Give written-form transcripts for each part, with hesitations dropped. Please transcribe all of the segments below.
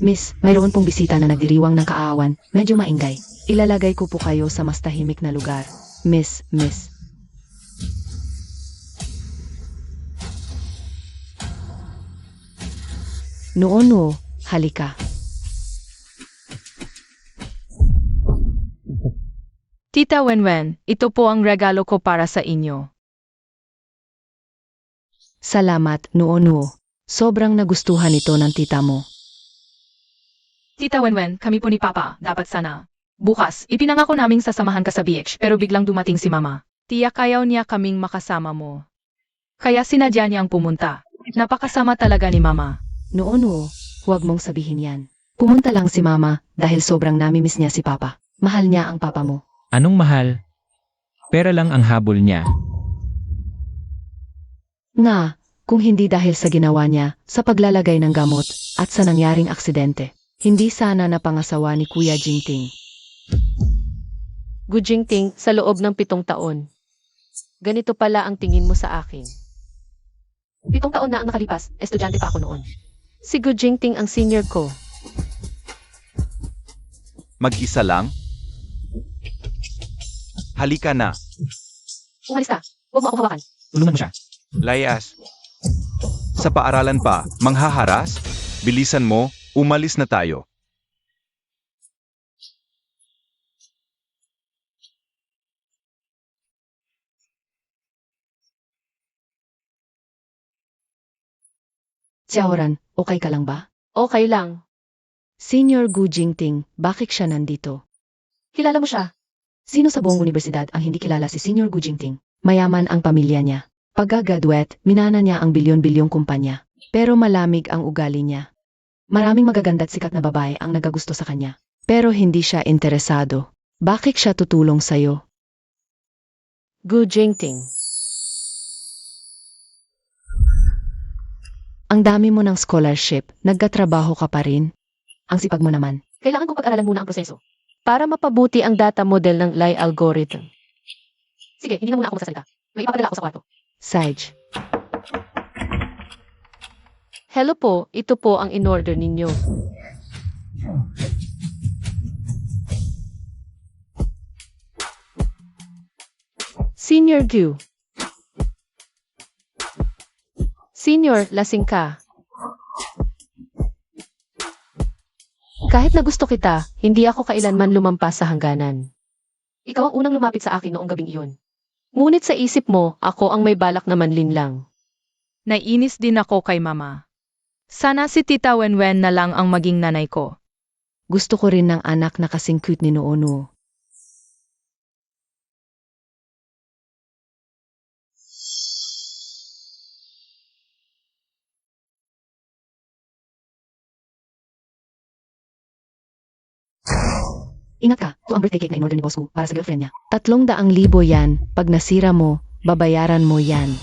Miss, mayroon pong bisita na nagdiriwang ng kaawan. Medyo maingay. Ilalagay ko po kayo sa mas tahimik na lugar. Miss. Noono, halika. Tita Wenwen, ito po ang regalo ko para sa inyo. Salamat, Noono. Sobrang nagustuhan ito ng tita mo. Tita Wenwen, kami po ni Papa, dapat sana. Bukas, ipinangako naming sasamahan ka sa beach pero biglang dumating si Mama. Tiyak ayaw niya kaming makasama mo. Kaya sinadya niyang pumunta. Napakasama talaga ni Mama. Noono, huwag mong sabihin yan. Pumunta lang si Mama dahil sobrang namimiss niya si Papa. Mahal niya ang Papa mo. Anong mahal? Pera lang ang habol niya. Nga, kung hindi dahil sa ginawa niya, sa paglalagay ng gamot, at sa nangyaring aksidente, hindi sana napangasawa ni Kuya Jingting. Gu Jingting, sa loob ng 7 taon. Ganito pala ang tingin mo sa akin. 7 taon na ang nakalipas, estudyante pa ako noon. Si Gu Jingting ang senior ko. Mag-isa lang? Halika na. Umalis ka, huwag mo ako hawakan. Tulungan mo siya. Layas. Sa paaralan pa, manghaharas? Bilisan mo, umalis na tayo. Xiaoran, okay ka lang ba? Okay lang. Senior Gu Jingting, bakit siya nandito? Kilala mo siya? Sino sa buong universidad ang hindi kilala si Senior Gu Jingting? Mayaman ang pamilya niya. Pagka-graduate, minana niya ang bilyon-bilyong kumpanya. Pero malamig ang ugali niya. Maraming magaganda at sikat na babae ang nagagusto sa kanya. Pero hindi siya interesado. Bakit siya tutulong sa'yo? Gu Jingting. Ang dami mo ng scholarship, nagkatrabaho ka pa rin. Ang sipag mo naman. Kailangan kong pag-aralan muna ang proseso. Para mapabuti ang data model ng Lie algorithm. Sige, hindi na muna ako magsasalita. May ipapadala ako sa kwarto. Sage. Hello po, ito po ang in-order ninyo. Senior Gu. Senior, lasing ka. Kahit na gusto kita, hindi ako kailanman lumampas sa hangganan. Ikaw ang unang lumapit sa akin noong gabing iyon. Ngunit sa isip mo, ako ang may balak na manlinlang. Naiinis din ako kay Mama. Sana si Tita Wenwen na lang ang maging nanay ko. Gusto ko rin ng anak na kasing cute ni Noono. Ingat ka, ito ang birthday cake na in-order ni boss ko para sa girlfriend niya. 300,000 yan, pag nasira mo, babayaran mo yan.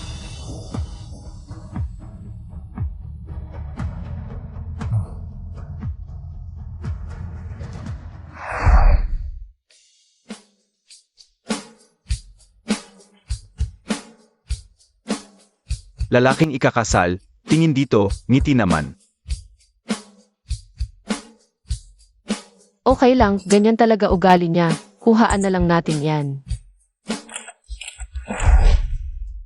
Lalaking ikakasal, tingin dito, ngiti naman. Okay lang, ganyan talaga ugali niya. Kuhaan na lang natin yan.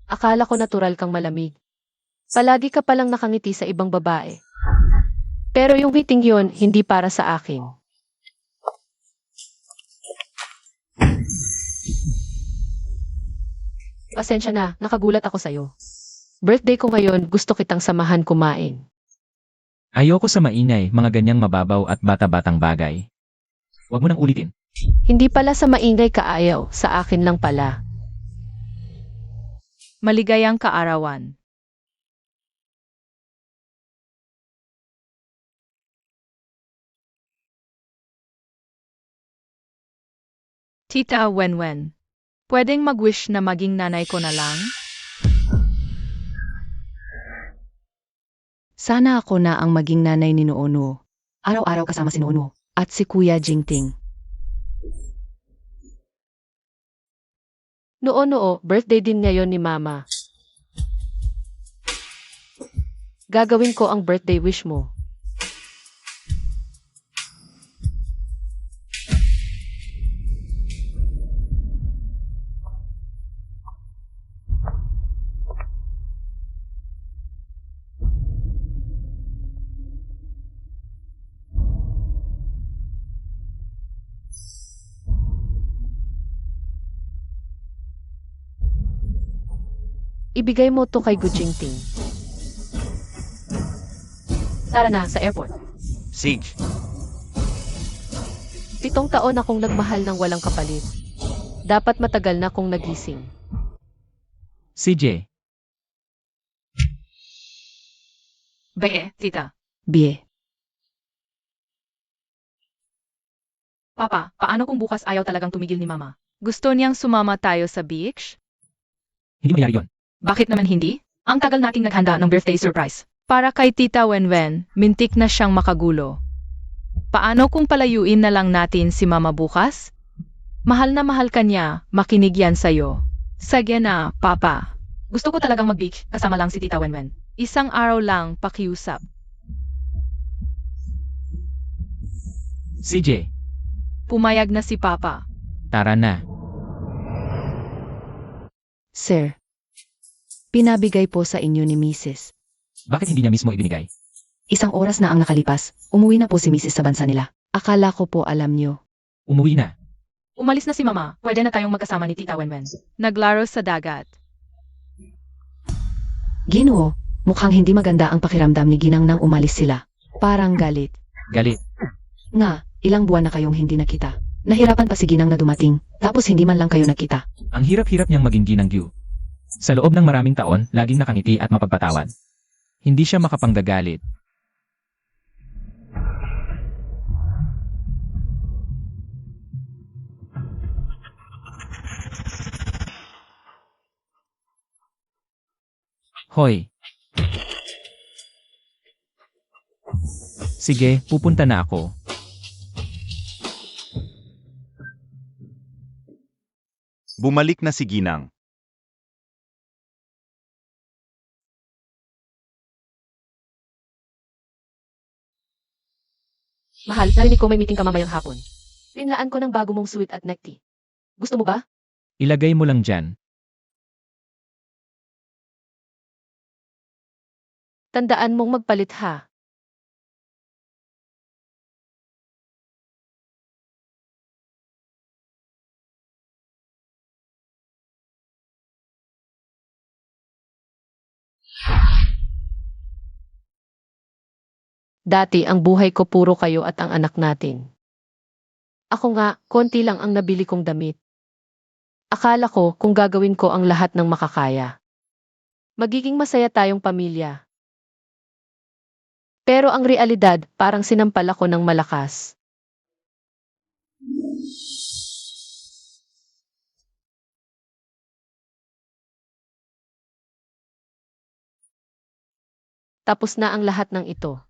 Akala ko natural kang malamig. Palagi ka palang nakangiti sa ibang babae. Pero yung ngiting yun, hindi para sa akin. Pasensya na, nakagulat ako sa'yo. Birthday ko ngayon, gusto kitang samahan kumain. Ayoko sa maingay, mga ganyang mababaw at bata-batang bagay. Huwag mo nang ulitin. Hindi pala sa maingay ka ayaw, sa akin lang pala. Maligayang kaarawan. Tita Wenwen, pwedeng mag-wish na maging nanay ko na lang? Sana ako na ang maging nanay ni Noono. Araw-araw kasama si Noono at si Kuya Jingting. Noo, birthday din ngayon ni Mama. Gagawin ko ang birthday wish mo. Ibigay mo to kay Gu Jingting. Tara na, sa airport. Sige. 7 taon akong nagmahal ng walang kapalit. Dapat matagal na akong nagising. CJ, Beke, tita. Bie. Papa, paano kung bukas ayaw talagang tumigil ni mama? Gusto niyang sumama tayo sa beach? hindi mangyari yon. Bakit naman hindi? Ang tagal nating naghanda ng birthday surprise. Para kay Tita Wenwen, mintik na siyang makagulo. Paano kung palayuin na lang natin si mama bukas? Mahal na mahal ka niya, makinig yan sa'yo. Sige na, Papa. Gusto ko talagang mag-beach, kasama lang si Tita Wenwen. Isang araw lang, pakiusap. CJ, Pumayag na si Papa. tara na. Sir. Pinabigay po sa inyo ni Mrs. Bakit hindi niya mismo ibinigay? 1 oras na ang nakalipas, umuwi na po si Mrs. sa bansa nila. Akala ko po alam nyo. Umuwi na. Umalis na si Mama, pwede na tayong magkasama ni Tita Wenwen. Naglaro sa dagat. Ginoo, mukhang hindi maganda ang pakiramdam ni Ginang nang umalis sila. Parang galit. Galit. Nga, ilang buwan na kayong hindi nakita. Nahirapan pa si Ginang na dumating, tapos hindi man lang kayo nakita. Ang hirap-hirap niyang maging ginanggu. Sa loob ng maraming taon, laging nakangiti at mapagpatawad. Hindi siya makapanggagalit. Hoy. Sige, pupunta na ako. Bumalik na si Ginang. Mahal, narinig ko may meeting ka mamayang hapon. Pinlaan ko ng bago mong sweet at neck tea. Gusto mo ba? Ilagay mo lang dyan. Tandaan mong magpalit ha. Dati ang buhay ko puro kayo at ang anak natin. Ako nga, konti lang ang nabili kong damit. Akala ko kung gagawin ko ang lahat ng makakaya. Magiging masaya tayong pamilya. Pero ang realidad, parang sinampal ako ng malakas. Tapos na ang lahat ng ito.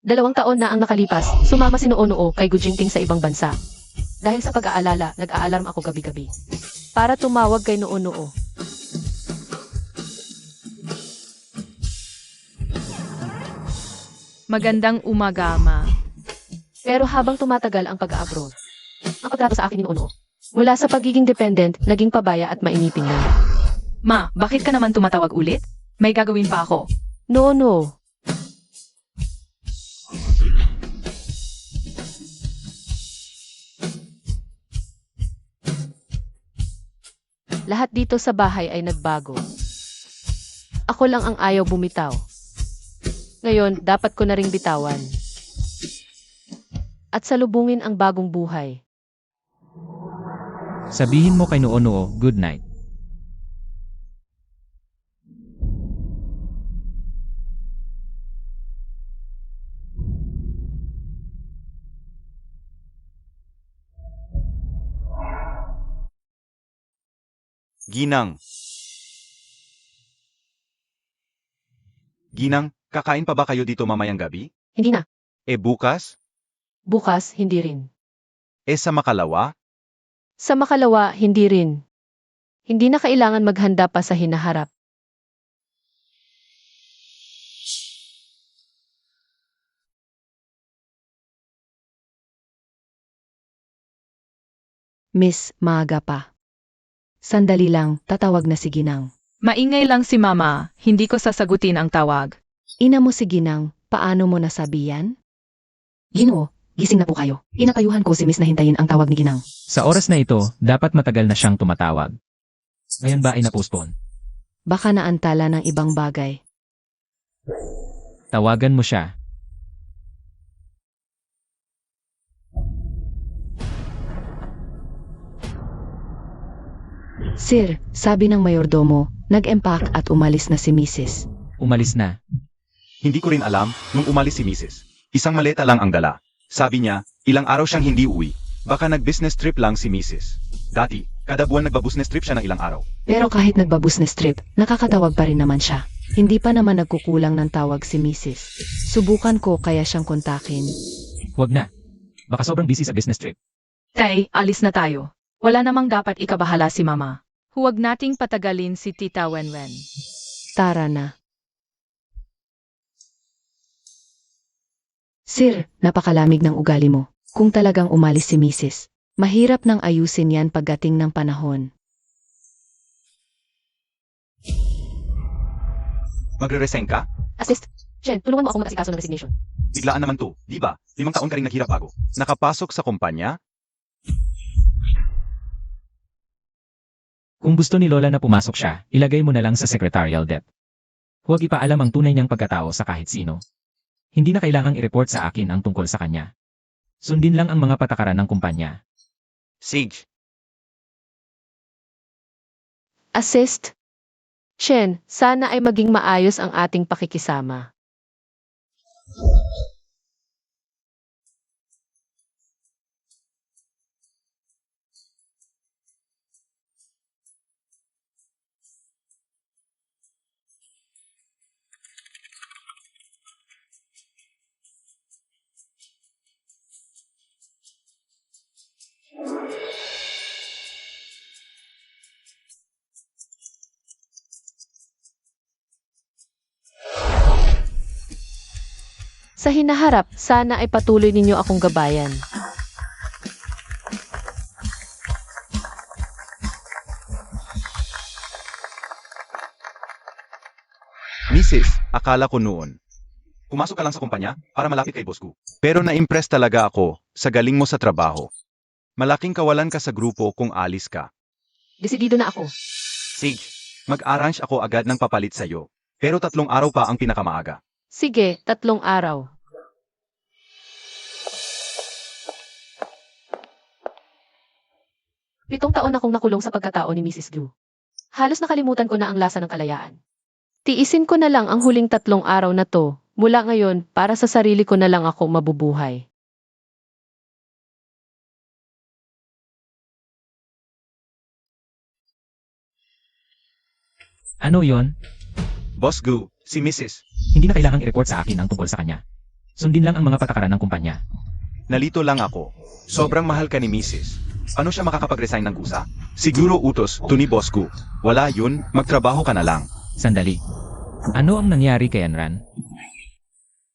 Dalawang taon na ang nakalipas, sumama si Noo kay Gu Jingting sa ibang bansa. Dahil sa pag-aalala, nag-aalarm ako gabi-gabi. Para tumawag kay Noo. Magandang umaga, Ma. Pero habang tumatagal ang pag-abroad, ang pagtrato sa akin ni Noo, mula sa pagiging dependent, naging pabaya at mainipin na. Ma, bakit ka naman tumatawag ulit? May gagawin pa ako. No. Lahat dito sa bahay ay nagbago. Ako lang ang ayaw bumitaw. Ngayon, dapat ko na ring bitawan. At salubungin ang bagong buhay. Sabihin mo kay Noo, good night. Ginang. Ginang, kakain pa ba kayo dito mamayang gabi? Hindi na. Bukas? Bukas, hindi rin. Sa Makalawa? Sa makalawa, hindi rin. Hindi na kailangan maghanda pa sa hinaharap. Miss, maaga pa. Sandali lang, tatawag na si Ginang. Maingay lang si Mama, hindi ko sasagutin ang tawag. Ina mo si Ginang, paano mo nasabi yan? Ginoo, gising na po kayo. Inapayuhan ko si Miss na hintayin ang tawag ni Ginang. Sa oras na ito, dapat matagal na siyang tumatawag. Ngayon ba ay na-postpone? Baka naantala ng ibang bagay. Tawagan mo siya. Sir, sabi ng mayordomo, nag-empack at umalis na si Mrs. Umalis na. Hindi ko rin alam nung umalis si Mrs. Isang maleta lang ang dala. Sabi niya, ilang araw siyang hindi uwi. Baka nag-business trip lang si Mrs. Dati, kada buwan nagba-business trip siya ng ilang araw. Pero kahit nagba-business trip, nakakatawag pa rin naman siya. Hindi pa naman nagkukulang ng tawag si Mrs. Subukan ko kaya siyang kontakin. Huwag na. Baka sobrang busy sa business trip. Tay, alis na tayo. Wala namang dapat ikabahala si Mama. Huwag nating patagalin si Tita Wenwen. Tara na. Sir, napakalamig ng ugali mo. Kung talagang umalis si Mrs. Mahirap nang ayusin yan pagdating ng panahon. Magre-resign ka? Assist. Jen, tulungan mo akong mag-asikaso ng resignation. Biglaan naman to, di ba? 5 taon ka rin naghirap bago. Nakapasok sa kumpanya? Kung gusto ni Lola na pumasok siya, ilagay mo na lang sa secretarial debt. Huwag ipaalam ang tunay niyang pagkatao sa kahit sino. Hindi na kailangang i-report sa akin ang tungkol sa kanya. Sundin lang ang mga patakaran ng kumpanya. Sage. Assist. Shen, sana ay maging maayos ang ating pakikisama. Sa hinaharap, sana ay patuloy ninyo akong gabayan. Mrs., akala ko noon. Pumasok ka lang sa kumpanya para malapit kay boss ko. Pero na-impress talaga ako sa galing mo sa trabaho. Malaking kawalan ka sa grupo kung alis ka. Desidido na ako. Sage, mag-arrange ako agad ng papalit sa'yo. Pero 3 araw pa ang pinakamaaga. Sige, 3 araw. Pitong taon akong nakulong sa pagkatao ni Mrs. Liu. Halos nakalimutan ko na ang lasa ng kalayaan. Tiisin ko na lang ang huling 3 araw na to. Mula ngayon, para sa sarili ko na lang ako mabubuhay. Ano yon? Boss Gu, si Mrs. Hindi na kailangang i-report sa akin ang tungkol sa kanya. Sundin lang ang mga patakaran ng kumpanya. Nalito lang ako. Sobrang mahal ka ni Mrs. Ano siya makakapag-resign ng kusa? Siguro utos to ni Boss Gu. Wala yun, magtrabaho ka na lang. Sandali. Ano ang nangyari kay Anran?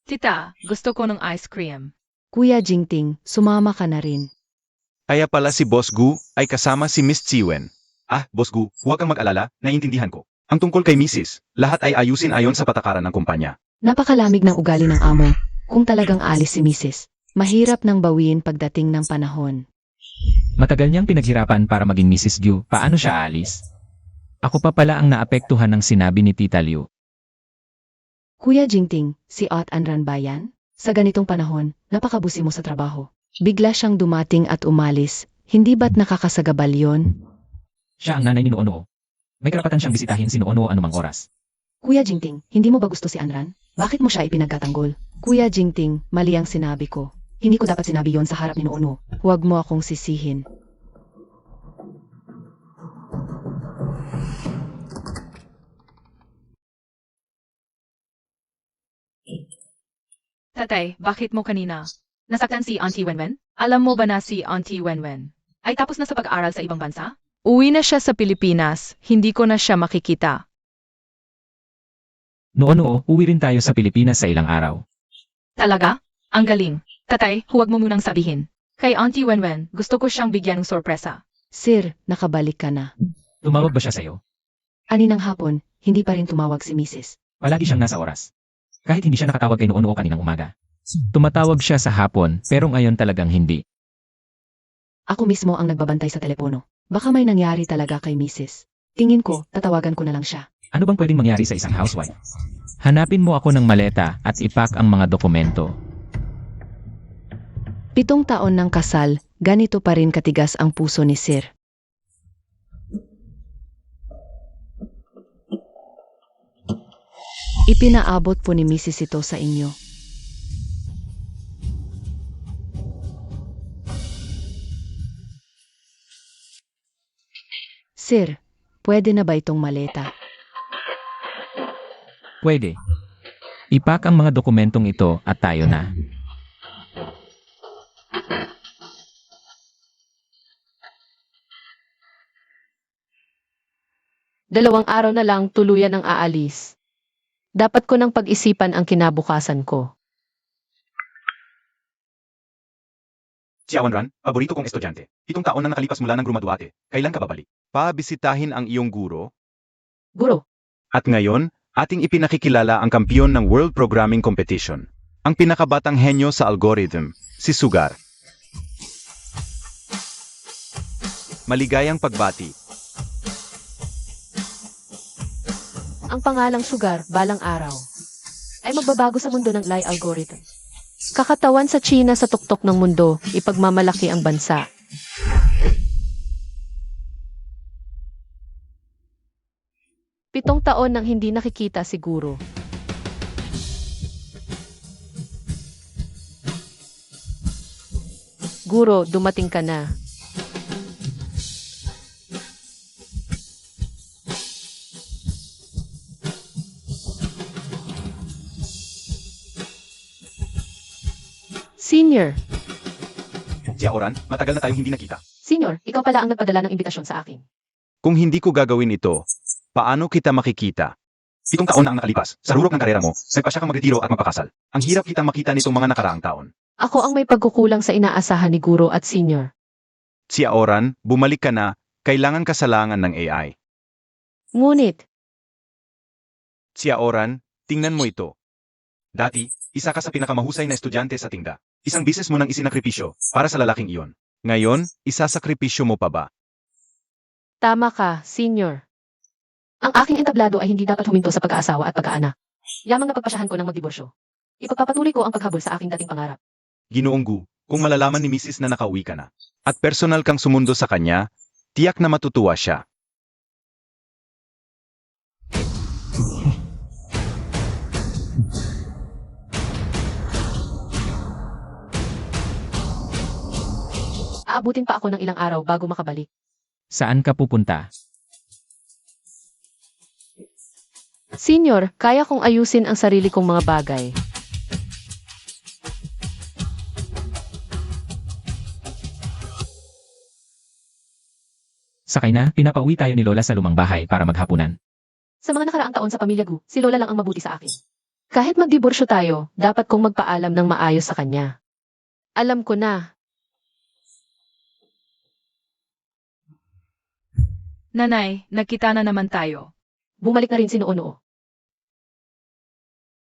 Tita, gusto ko ng ice cream. Kuya Jingting, sumama ka na rin. Kaya pala si Boss Gu ay kasama si Miss Chiwen. Ah, Boss Gu, huwag kang mag-alala, naiintindihan ko. Ang tungkol kay Mrs., lahat ay ayusin ayon sa patakaran ng kumpanya. Napakalamig ng ugali ng amo. Kung talagang alis si Mrs. Mahirap nang bawiin pagdating ng panahon. Matagal niyang pinaghirapan para maging Mrs. Gyu. Paano siya alis? Ako pa pala ang naapektuhan ng sinabi ni Tita Liu. Kuya Jingting, si Ot Anran ba yan? Sa ganitong panahon, napakabusi mo sa trabaho. Bigla siyang dumating at umalis. Hindi ba't nakakasagabal yon? Siya ang nanay ni Noono. May karapatan siyang bisitahin si Noono anumang oras. Kuya Jingting, hindi mo ba gusto si Anran? Bakit mo siya ipinagtatanggol? Kuya Jingting, mali ang sinabi ko. Hindi ko dapat sinabi yon sa harap ni Noono. Huwag mo akong sisihin. Tatay, bakit mo kanina nasaktan si Auntie Wenwen? Alam mo ba na si Auntie Wenwen ay tapos na sa pag-aaral sa ibang bansa? Uwi na siya sa Pilipinas, hindi ko na siya makikita. Noono, uwi rin tayo sa Pilipinas sa ilang araw. Talaga? Ang galing. Tatay, huwag mo munang sabihin. Kay Auntie Wenwen, gusto ko siyang bigyan ng sorpresa. Sir, nakabalik ka na. Tumawag ba siya sa'yo? Aninang hapon, hindi pa rin tumawag si Mrs. Palagi siyang nasa oras. Kahit hindi siya nakatawag kay Noono kaninang umaga. Tumatawag siya sa hapon, pero ngayon talagang hindi. Ako mismo ang nagbabantay sa telepono. Baka may nangyari talaga kay Mrs. Tingin ko, tatawagan ko na lang siya. Ano bang pwedeng mangyari sa isang housewife? Hanapin mo ako ng maleta at ipak ang mga dokumento. 7 taon ng kasal, ganito pa rin katigas ang puso ni Sir. Ipinaabot po ni Mrs. ito sa inyo. Sir, pwede na ba itong maleta? Pwede. Ipak ang mga dokumentong ito at tayo na. Dalawang araw na lang tuluyan ang aalis. Dapat ko nang pag-isipan ang kinabukasan ko. Si Awan, paborito kong estudyante. 7 taon na nakalipas mula ng grumaduate. Kailan ka babalik? Pabisitahin ang iyong guro. Guro, At ngayon, ating ipinakikilala ang kampiyon ng World Programming Competition. Ang pinakabatang henyo sa algorithm, si Sugar. Maligayang pagbati. ang pangalang Sugar, balang araw, ay magbabago sa mundo ng lie algorithm. Kakatawan sa China sa tuktok ng mundo, ipagmamalaki ang bansa. Pitong taon nang hindi nakikita siguro. Guro, dumating ka na. Senior, Si Aoran, matagal na tayong hindi nakita. Senior, ikaw pala ang nagpadala ng imbitasyon sa akin. Kung hindi ko gagawin ito, paano kita makikita? 7 taon na ang nakalipas. Sa rurok ng karera mo, nagpasya kang magretiro at magpakasal. Ang hirap kitang makita nitong mga nakaraang taon. Ako ang may pagkukulang sa inaasahan ni Guro at Senior. Si Aoran, bumalik ka na, kailangan kasalangan ng AI. Ngunit, Si Aoran, tingnan mo ito. Dati, isa ka sa pinakamahusay na estudyante sa tinda. Isang bises mo nang isinakripisyo para sa lalaking iyon. Ngayon, isasakripisyo mo pa ba? tama ka, Senior. Ang aking entablado ay hindi dapat huminto sa pag-aasawa at pag-aanak. Yamang napagpasyahan ko ng magdiborsyo. Ipagpapatuloy ko ang paghabol sa aking dating pangarap. Ginoong Gu, kung malalaman ni Mrs. na nakauwi ka na, at personal kang sumundo sa kanya, tiyak na matutuwa siya. Aabutin pa ako ng ilang araw bago makabalik. Saan ka pupunta? Senior, kaya kong ayusin ang sarili kong mga bagay. Sakay na, pinapauwi tayo ni Lola sa lumang bahay para maghapunan. Sa mga nakaraang taon sa pamilya Gu, si Lola lang ang mabuti sa akin. Kahit magdiborsyo tayo, dapat kong magpaalam ng maayos sa kanya. Alam ko na. Nanay, nagkita na naman tayo. Bumalik na rin si Noo-Noo.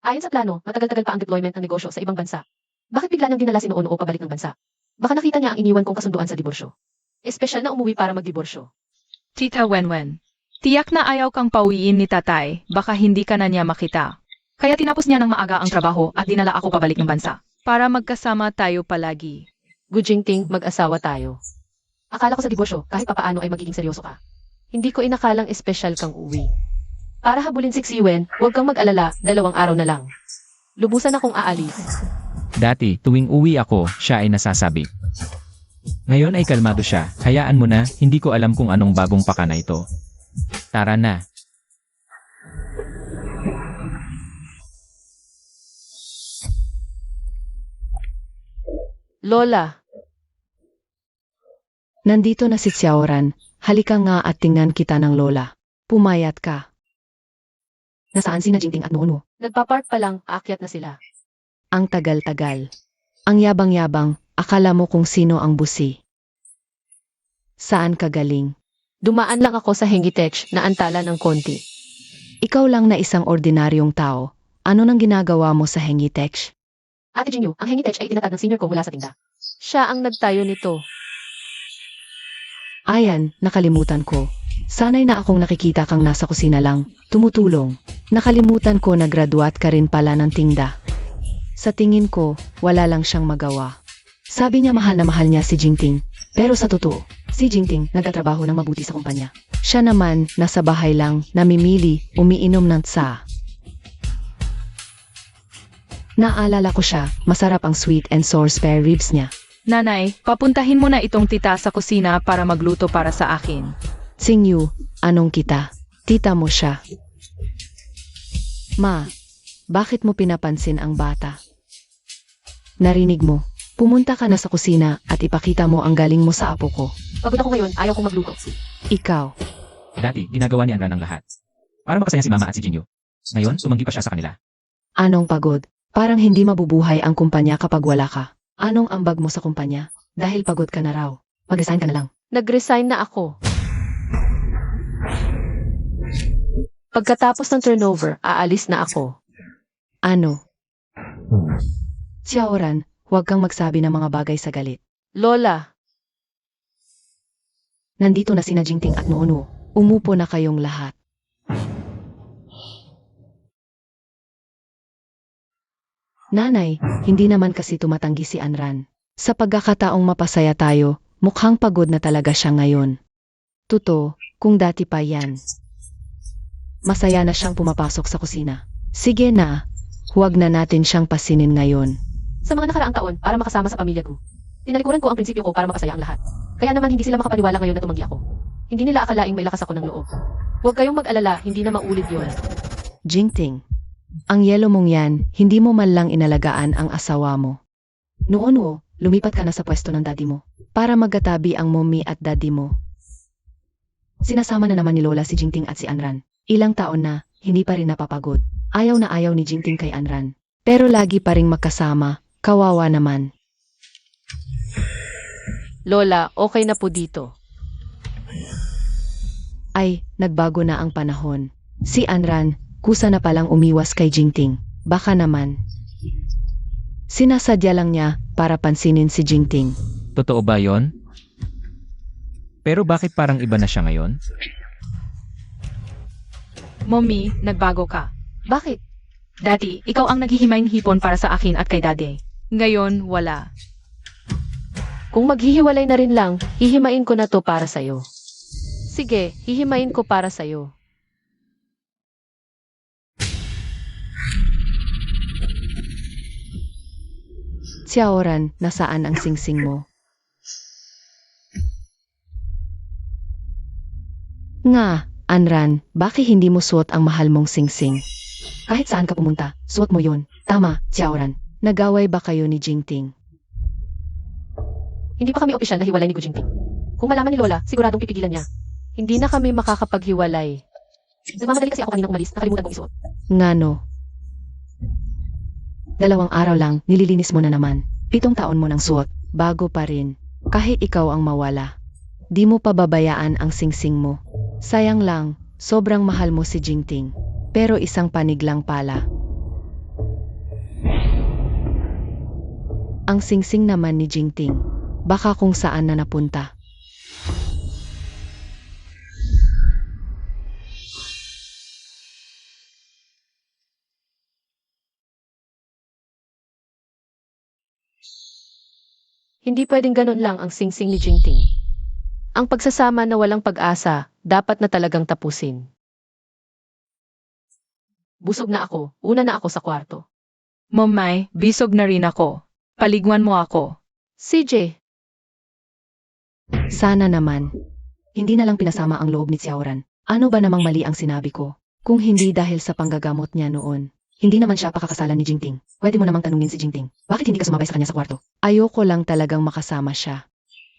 Ayon sa plano, matagal-tagal pa ang deployment ng negosyo sa ibang bansa. Bakit bigla niyang dinala si Noo-Noo pabalik ng bansa? Baka nakita niya ang iniwan kong kasunduan sa diborsyo. Espesyal na umuwi para magdiborsyo. Tita Wenwen, tiyak na ayaw kang pauwiin ni tatay, baka hindi ka na niya makita. Kaya tinapos niya ng maaga ang trabaho at dinala ako pabalik ng bansa. Para magkasama tayo palagi. Gu Jingting, mag-asawa tayo. Akala ko sa diborsyo, kahit papaano ay magiging seryoso ka. Hindi ko inakalang espesyal kang uwi. Para habulin si Xiwen, huwag kang mag-alala, 2 araw na lang. Lubusan akong aalis. Dati, tuwing uwi ako, siya ay nasasabi. Ngayon ay kalmado siya, hayaan mo na, hindi ko alam kung anong bagong paka na ito. Tara na. Lola, Nandito na si Xiaoran, halika nga at tingnan kita ng lola. Pumayat ka. Nasaan si Jingting at Noo-Noo? nagpapark pa lang, aakyat na sila. Ang tagal-tagal. Ang yabang-yabang, akala mo kung sino ang busi. Saan ka galing? Dumaan lang ako sa Hengitech na antala ng konti. Ikaw lang na isang ordinaryong tao. Ano nang ginagawa mo sa Hengitech? Ate Jinyu, ang Hengi Tech ay itinatag ng senior ko mula sa tinda. Siya ang nagtayo nito. Ayan, nakalimutan ko. Sanay na akong nakikita kang nasa kusina lang, tumutulong. Nakalimutan ko na graduate ka rin pala ng tinda. Sa tingin ko, wala lang siyang magawa. Sabi niya mahal na mahal niya si Jingting. Pero sa totoo, si Jingting nagtatrabaho ng mabuti sa kumpanya. Siya naman, nasa bahay lang, namimili, umiinom ng tsa. Naalala ko siya, masarap ang sweet and sour spare ribs niya. Nanay, papuntahin mo na itong tita sa kusina para magluto para sa akin. Singyu, anong kita? Tita mo siya. Ma, bakit mo pinapansin ang bata? Narinig mo, pumunta ka na sa kusina at ipakita mo ang galing mo sa apo ko. Pagod ako ngayon, ayaw kong magluto. Ikaw, Dati, ginagawa ni Anran ang lahat. Para makasaya si Mama at si Jinyu. Ngayon, tumanggi pa siya sa kanila. anong pagod? Parang hindi mabubuhay ang kumpanya kapag wala ka. Anong ambag mo sa kumpanya? Dahil pagod ka na raw. Mag-resign ka na lang. Nag-resign na ako. Pagkatapos ng turnover, aalis na ako. Ano? Xiaoran, huwag kang magsabi ng mga bagay sa galit. Lola, Nandito na sina Jingting at Noono. Umupo na kayong lahat. Nanay, hindi naman kasi tumatanggi si Anran. Sa pagkakataong mapasaya tayo, mukhang pagod na talaga siya ngayon. Tuto, kung dati pa yan. Masaya na siyang pumapasok sa kusina. Sige na, huwag na natin siyang pasinin ngayon. Sa mga nakaraang taon, para makasama sa pamilya ko, tinalikuran ko ang prinsipyo ko para mapasaya ang lahat. Kaya naman hindi sila makapaniwala ngayon na tumanggi ako. Hindi nila akalaing may lakas ako ng loob. Huwag kayong mag-alala, hindi na maulit yun. Jingting, ang yelo mong yan, hindi mo man lang inalagaan ang asawa mo. Noon lumipat ka na sa pwesto ng daddy mo para magkatabi ang mommy at daddy mo. Sinasama na naman ni Lola si Jingting at si Anran. Ilang taon na, hindi pa rin napapagod. Ayaw na ayaw ni Jingting kay Anran. Pero lagi pa ring magkasama, kawawa naman. Lola, okay na po dito. Ay, nagbago na ang panahon. Si Anran, kusa na palang umiwas kay Jingting. Baka naman. Sinasadya lang niya para pansinin si Jingting. Totoo ba yon? Pero bakit parang iba na siya ngayon? Mommy, nagbago ka. Bakit? Dati, ikaw ang naghihimayin hipon para sa akin at kay daddy. Ngayon, wala. Kung maghihiwalay na rin lang, hihimain ko na to para sa'yo. Sige, hihimain ko para sa'yo. Xiaoran, nasaan ang singsing mo? Nga, Anran, bakit hindi mo suot ang mahal mong singsing? Kahit saan ka pumunta, suot mo yon. Tama, Xiaoran. Nagaway ba kayo ni Jingting? Hindi pa kami opisyal na hiwalay ni Jingting. Kung malaman ni Lola, siguradong pipigilan niya. Hindi na kami makakapaghiwalay. Nagmamadali kasi ako kaninang umalis, nakalimutan kong isuot. Ngano? 2 araw lang, nililinis mo na naman. 7 taon mo nang suot, bago pa rin. Kahit ikaw ang mawala. Di mo pababayaan ang singsing mo. Sayang lang, sobrang mahal mo si Jingting. Pero isang panig lang pala. Ang singsing naman ni Jingting, baka kung saan na napunta. Hindi pwedeng ganun lang ang singsing ni Jingting. Ang pagsasama na walang pag-asa, dapat na talagang tapusin. Busog na ako, una na ako sa kwarto. Momay, bisog na rin ako. Paligwan mo ako. CJ, Sana naman. Hindi na lang pinasama ang loob ni Xiaoran. Ano ba namang mali ang sinabi ko? Kung hindi dahil sa panggagamot niya noon. Hindi naman siya pakakasalan ni Jingting. Pwede mo namang tanungin si Jingting. Bakit hindi ka sumabay sa kanya sa kwarto? Ayoko lang talagang makasama siya.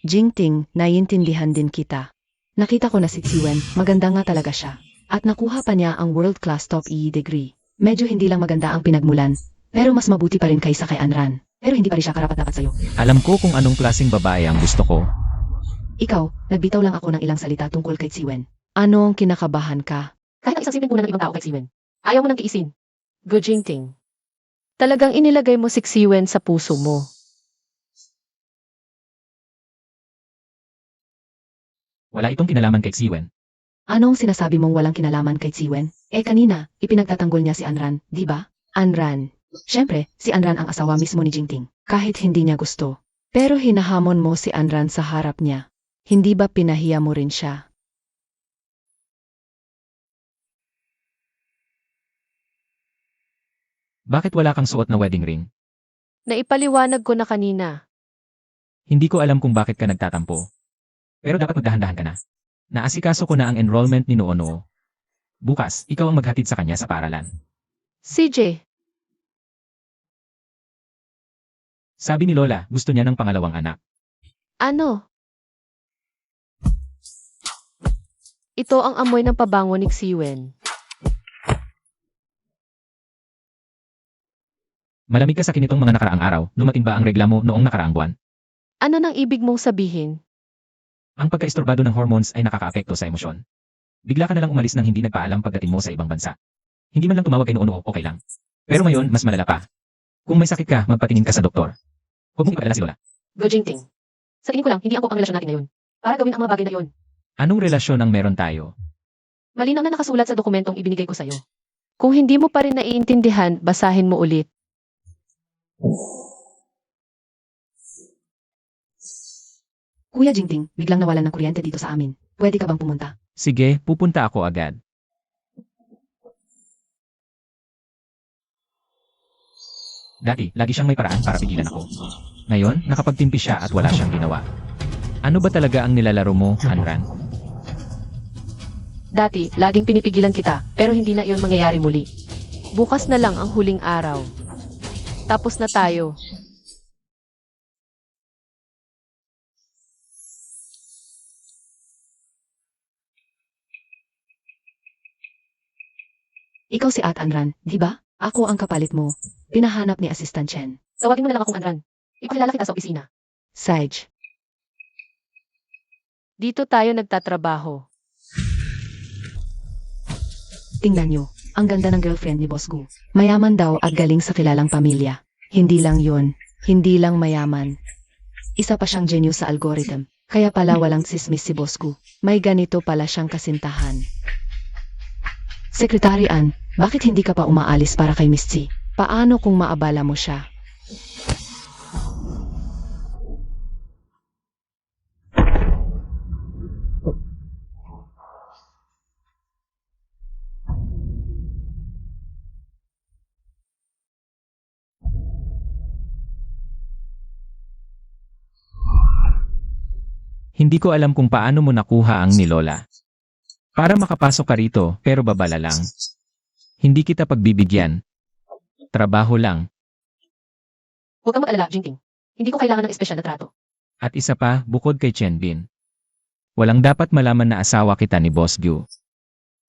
Jingting, naiintindihan din kita. Nakita ko na si Tsiwen, maganda nga talaga siya. At nakuha pa niya ang world-class top EE degree. Medyo hindi lang maganda ang pinagmulan, pero mas mabuti pa rin kaysa kay Anran. Pero hindi pa rin siya karapat-dapat sa'yo. Alam ko kung anong klaseng babae ang gusto ko. Ikaw, nagbitaw lang ako ng ilang salita tungkol kay Tsiwen. Anong kinakabahan ka? Kahit ang isang simpleng muna ng ibang tao kay Tsiwen. Ayaw mo nang tiisin. Go Jingting. Talagang inilagay mo si Xiwen sa puso mo. Wala itong kinalaman kay Xiwen. Anong sinasabi mong walang kinalaman kay Xiwen? Kanina, ipinagtatanggol niya si Anran, di ba? Anran. Siyempre, si Anran ang asawa mismo ni Jingting, kahit hindi niya gusto. Pero hinahamon mo si Anran sa harap niya. Hindi ba pinahiya mo rin siya? Bakit wala kang suot na wedding ring? Naipaliwanag ko na kanina. Hindi ko alam kung bakit ka nagtatampo. Pero dapat magdahan-dahan ka na. Naasikaso ko na ang enrollment ni Noono. Bukas, ikaw ang maghatid sa kanya sa paaralan. CJ, Sabi ni Lola, gusto niya ng pangalawang anak. ano? Ito ang amoy ng pabango ni Xiwen. Malamig ka sa kinitong mga nakaraang araw, dumating ba ang regla mo noong nakaraang buwan? Ano nang ibig mong sabihin? Ang pagkaistorbado ng hormones ay nakakaapekto sa emosyon. Bigla ka na lang umalis nang hindi nagpaalam pagdating mo sa ibang bansa. Hindi man lang tumawag kay Noono, okay lang. Pero ngayon, mas malala pa. Kung may sakit ka, magpatingin ka sa doktor. Huwag mong ipaalala si Lola. Go Jingting. Sa tingin ko lang, hindi angkop ang relasyon natin ngayon. Para gawin ang mga bagay na yon. Anong relasyon ang meron tayo? Malinaw na nakasulat sa dokumentong ibinigay ko sa'yo. Kung hindi mo pa rin naiintindihan, basahin mo ulit. Kuya Jingting, biglang nawalan ng kuryente dito sa amin. Pwede ka bang pumunta? Sige, pupunta ako agad. Dati, lagi siyang may paraan para pigilan ako. Ngayon, nakapagtimpi siya at wala siyang ginawa. Ano ba talaga ang nilalaro mo, Anran? Dati, laging pinipigilan kita, pero hindi na iyon mangyayari muli. Bukas na lang ang huling araw. Tapos na tayo. Ikaw si At Anran, di ba? Ako ang kapalit mo. Pinahanap ni Assistant Chen. Tawagin mo na lang akong Anran. Ipakilala kita sa opisina. Sage. Dito tayo nagtatrabaho. Tingnan nyo, ang ganda ng girlfriend ni Boss Gu. Mayaman daw at galing sa kilalang pamilya. Hindi lang yon, hindi lang mayaman. Isa pa siyang genius sa algorithm. Kaya pala walang sismis si Boss Gu. May ganito pala siyang kasintahan. Secretary Ann, bakit hindi ka pa umaalis para kay Miss Chi? Paano kung maabala mo siya? Hindi ko alam kung paano mo nakuha ang ni Lola. Para makapasok ka rito, pero babala lang. Hindi kita pagbibigyan. Trabaho lang. Huwag kang mag-alala, Jingting. Hindi ko kailangan ng espesyal na trato. At isa pa, bukod kay Chen Bin. Walang dapat malaman na asawa kita ni Boss Gu.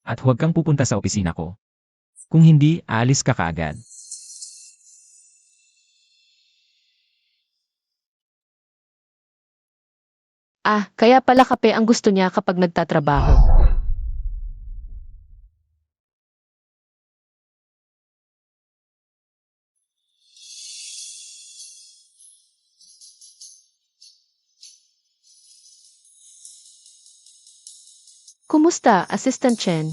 At huwag kang pupunta sa opisina ko. Kung hindi, aalis ka kaagad. Kaya pala kape ang gusto niya kapag nagtatrabaho. Kumusta, Assistant Chen?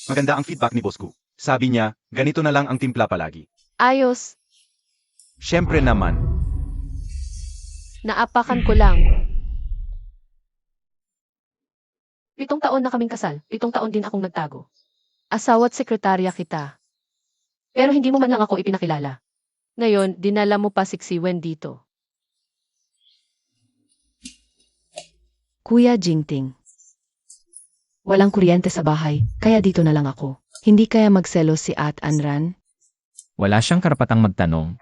Maganda ang feedback ni Boss Gu. Sabi niya, ganito na lang ang timpla palagi. Ayos, Siyempre naman, naapakan ko lang. 7 taon na kaming kasal, 7 taon din akong nagtago. Asawa't sekretarya kita. Pero hindi mo man lang ako ipinakilala. Ngayon, dinala mo pa si Xiwen dito. Kuya Jingting. Walang kuryente sa bahay, kaya dito na lang ako. Hindi kaya magselos si At Anran? Wala siyang karapatang magtanong.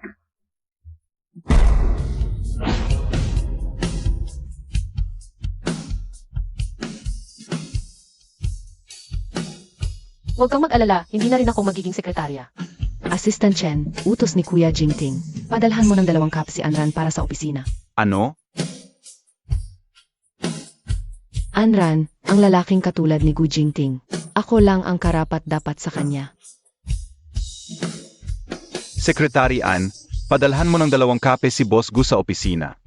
Huwag kang mag-alala, hindi na rin ako magiging sekretarya. Assistant Chen, utos ni Kuya Jingting. Padalhan mo ng 2 cup si Anran para sa opisina. ano? Anran, ang lalaking katulad ni Gu Jingting. Ako lang ang karapat-dapat sa kanya. Secretary Ann, padalhan mo ng 2 kape si Boss Gu sa opisina.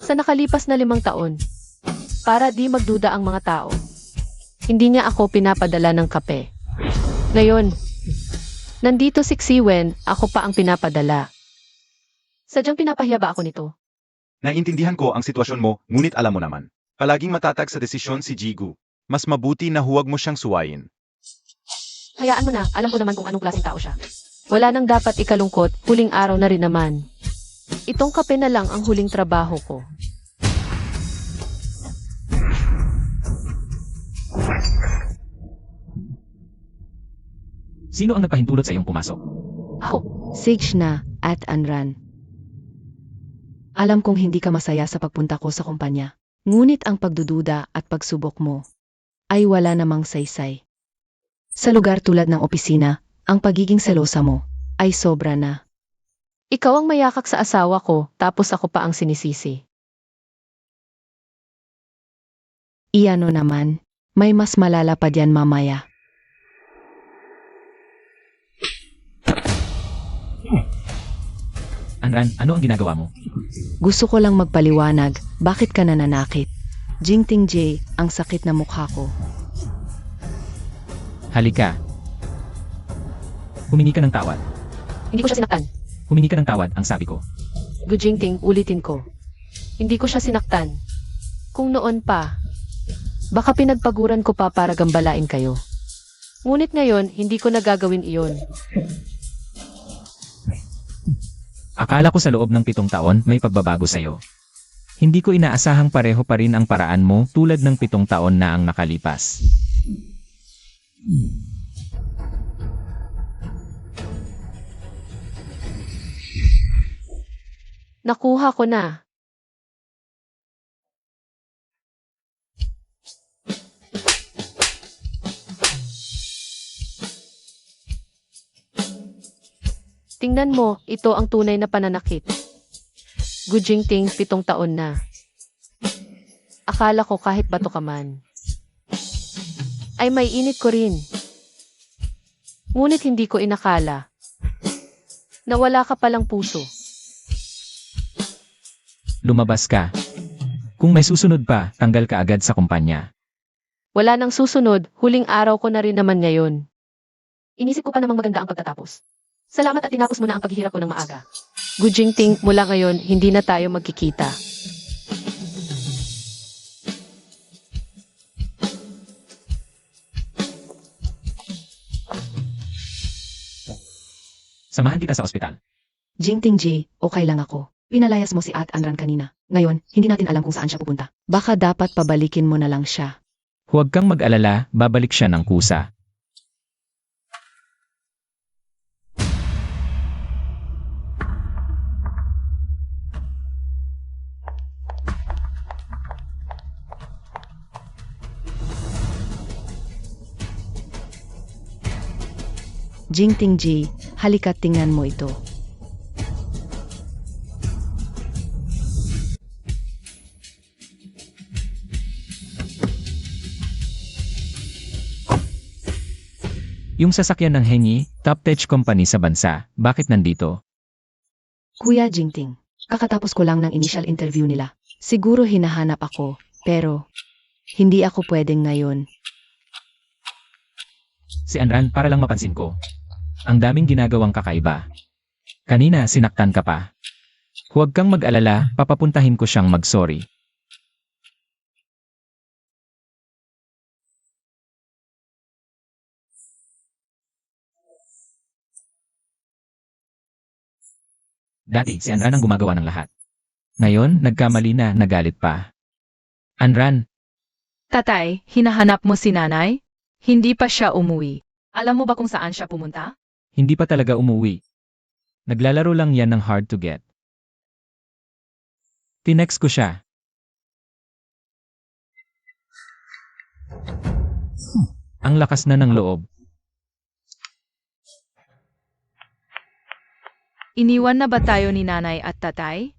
Sa nakalipas na 5 taon, para di magduda ang mga tao, hindi niya ako pinapadala ng kape. Ngayon, nandito si Xiwen, ako pa ang pinapadala. Sadyang pinapahiya ba ako nito? Naiintindihan ko ang sitwasyon mo, ngunit alam mo naman. Palaging matatag sa desisyon si Jigu. Mas mabuti na huwag mo siyang suwayin. Hayaan mo na, alam ko naman kung anong klaseng tao siya. Wala nang dapat ikalungkot, huling araw na rin naman. Itong kape na lang ang huling trabaho ko. Sino ang nagpahintulot sa iyong pumasok? Ako, Signa at Anran. Alam kong hindi ka masaya sa pagpunta ko sa kumpanya. Ngunit ang pagdududa at pagsubok mo ay wala namang saysay. Sa lugar tulad ng opisina, ang pagiging selosa mo ay sobra na. ikaw ang mayakak sa asawa ko, tapos ako pa ang sinisisi. Iyano naman, may mas malala pa diyan mamaya. Anran, ano ang ginagawa mo? Gusto ko lang magpaliwanag, bakit ka nananakit? Jingting J, ang sakit na mukha ko. Halika. Humingi ka ng tawad. Hindi ko siya sinaktan. Humingi ka ng tawad, ang sabi ko. Gujingting, ulitin ko. Hindi ko siya sinaktan. Kung noon pa, baka pinagpaguran ko pa para gambalain kayo. Ngunit ngayon, hindi ko nagagawin iyon. Akala ko sa loob ng 7 taon may pagbabago sa'yo. Hindi ko inaasahang pareho pa rin ang paraan mo tulad ng 7 taon na ang nakalipas. Nakuha ko na. Tingnan mo, ito ang tunay na pananakit. Gujingting, 7 taon na. Akala ko kahit bato ka man. Ay may init ko rin. Ngunit hindi ko inakala na wala ka palang puso. Lumabas ka. Kung may susunod pa, tanggal ka agad sa kumpanya. Wala nang susunod, huling araw ko na rin naman ngayon. Inisip ko pa namang maganda ang pagtatapos. Salamat at tinapos mo na ang paghihirap ko ng maaga. Gujingting, mula ngayon, hindi na tayo magkikita. Samahan kita sa ospital. Jingting J, okay lang ako. Pinalayas mo si At Anran kanina. Ngayon, hindi natin alam kung saan siya pupunta. Baka dapat pabalikin mo na lang siya. Huwag kang mag-alala, babalik siya ng kusa. Jingting J, halika't tingnan mo ito. Yung sasakyan ng Hengi, top tech company sa bansa, bakit nandito? Kuya Jingting, kakatapos ko lang ng initial interview nila. Siguro hinahanap ako, pero hindi ako pwedeng ngayon. Si Anran, para lang mapansin ko. Ang daming ginagawang kakaiba. Kanina, sinaktan ka pa. Huwag kang mag-alala, papapuntahin ko siyang mag-sorry. Dati, si Anran ang gumagawa ng lahat. Ngayon, nagkamali na, nagalit pa. Anran, Tatay, hinahanap mo si nanay? Hindi pa siya umuwi. Alam mo ba kung saan siya pumunta? hindi pa talaga umuwi. Naglalaro lang yan ng hard to get. Tinext ko siya. Ang lakas na ng loob. Iniwan na ba tayo ni nanay at tatay?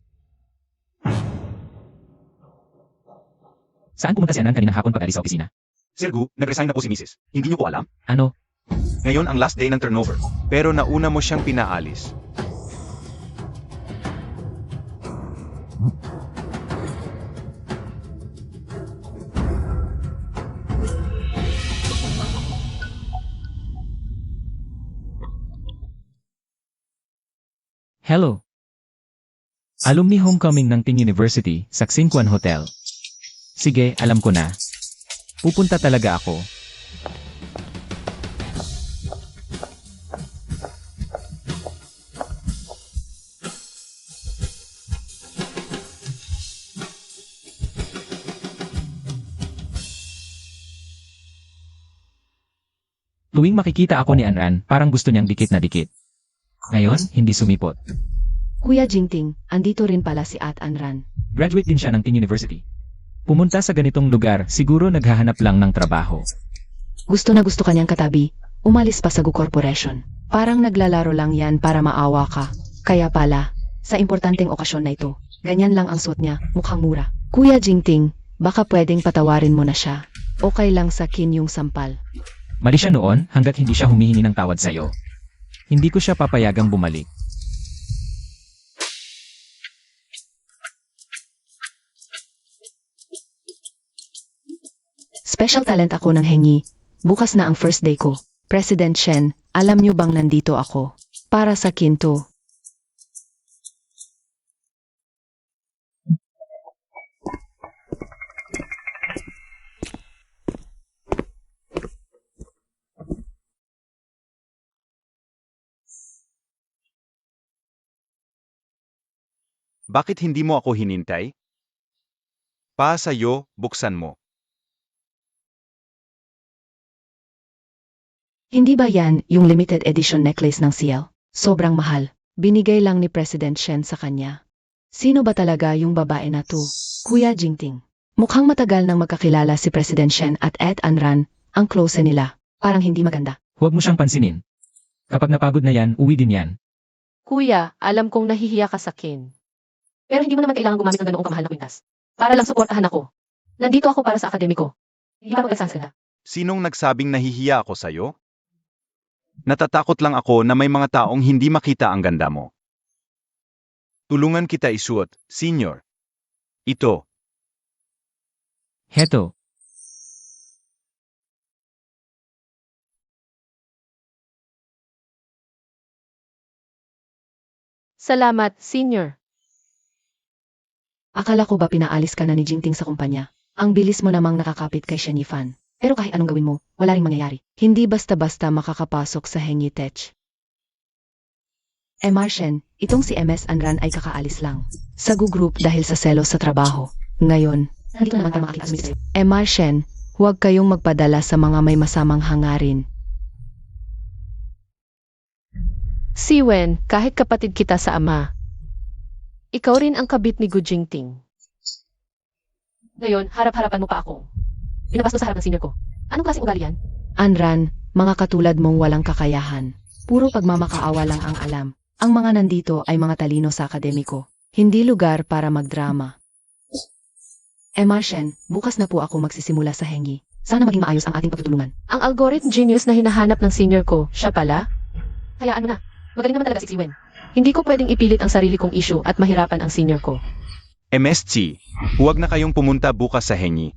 Saan pumunta si Anran kaninang hapon pag alis sa opisina? Sir Gu, nag-resign na po si Mrs. Hindi niyo po alam? Ano? Ngayon ang last day ng turnover. Pero nauna mo siyang pinaalis. Hello. Alumni homecoming ng Ting University sa Xinquan Hotel. Sige, alam ko na. Pupunta talaga ako. Tuwing makikita ako ni Anran, parang gusto niyang dikit na dikit. Ngayon, hindi sumipot. Kuya Jingting, andito rin pala si At Anran. Graduate din siya ng Ting University. Pumunta sa ganitong lugar, siguro naghahanap lang ng trabaho. Gusto na gusto kanyang katabi. Umalis pa sa Gu Corporation. Parang naglalaro lang yan para maawa ka. Kaya pala, sa importanteng okasyon na ito, ganyan lang ang suot niya, mukhang mura. Kuya Jingting, baka pwedeng patawarin mo na siya. Okay lang sa kin yung sampal. Mali siya noon hanggat hindi siya humihingi ng tawad sa'yo. Hindi ko siya papayagang bumalik. Special talent ako ng hengi. Bukas na ang first day ko. President Shen, alam niyo bang nandito ako? Para sa kinto. Bakit hindi mo ako hinintay? Pa sa'yo, buksan mo. Hindi ba yan yung limited edition necklace ng CL? Sobrang mahal. Binigay lang ni President Shen sa kanya. Sino ba talaga yung babae na to? Kuya Jingting. Mukhang matagal nang magkakilala si President Shen at Ed Anran, ang close nila. Parang hindi maganda. Huwag mo siyang pansinin. Kapag napagod na yan, uwi din yan. Kuya, alam kong nahihiya ka sa kin. Pero hindi mo naman kailangan gumamit ng ganoong kamahal na kwintas. Para lang suportahan ako. Nandito ako para sa akademiko. Hindi pa ako nagsasalita. Sinong nagsabing nahihiya ako sa'yo? Natatakot lang ako na may mga taong hindi makita ang ganda mo. Tulungan kita isuot, senior. Ito. Heto. Salamat, senior. Akala ko ba pinaalis ka na ni Jingting sa kumpanya? Ang bilis mo namang nakakapit kay Shenifan. Pero kahit anong gawin mo, wala ring mangyayari. Hindi basta-basta makakapasok sa Hengi Tech. Marshen, itong si MS Anran ay kakaalis lang. Sa Gu Group dahil sa selos sa trabaho. Ngayon, nandito naman ka makakita sa Marshen, huwag kayong magpadala sa mga may masamang hangarin. Si Wen, kahit kapatid kita sa ama, ikaw rin ang kabit ni Gu Jingting. Ngayon, harap-harapan mo pa ako. Binabas mo sa harap ng senior ko. Anong klaseng ugali yan? Anran, mga katulad mong walang kakayahan. Puro pagmamakaawa lang ang alam. Ang mga nandito ay mga talino sa akademiko. Hindi lugar para magdrama. Marshen, bukas na po ako magsisimula sa Hengi. Sana maging maayos ang ating pagtutulungan. Ang algorithm genius na hinahanap ng senior ko, siya pala? Kaya ano na, magaling naman talaga si Wen. Hindi ko pwedeng ipilit ang sarili kong issue at mahirapan ang senior ko. MSG, huwag na kayong pumunta bukas sa Hengi.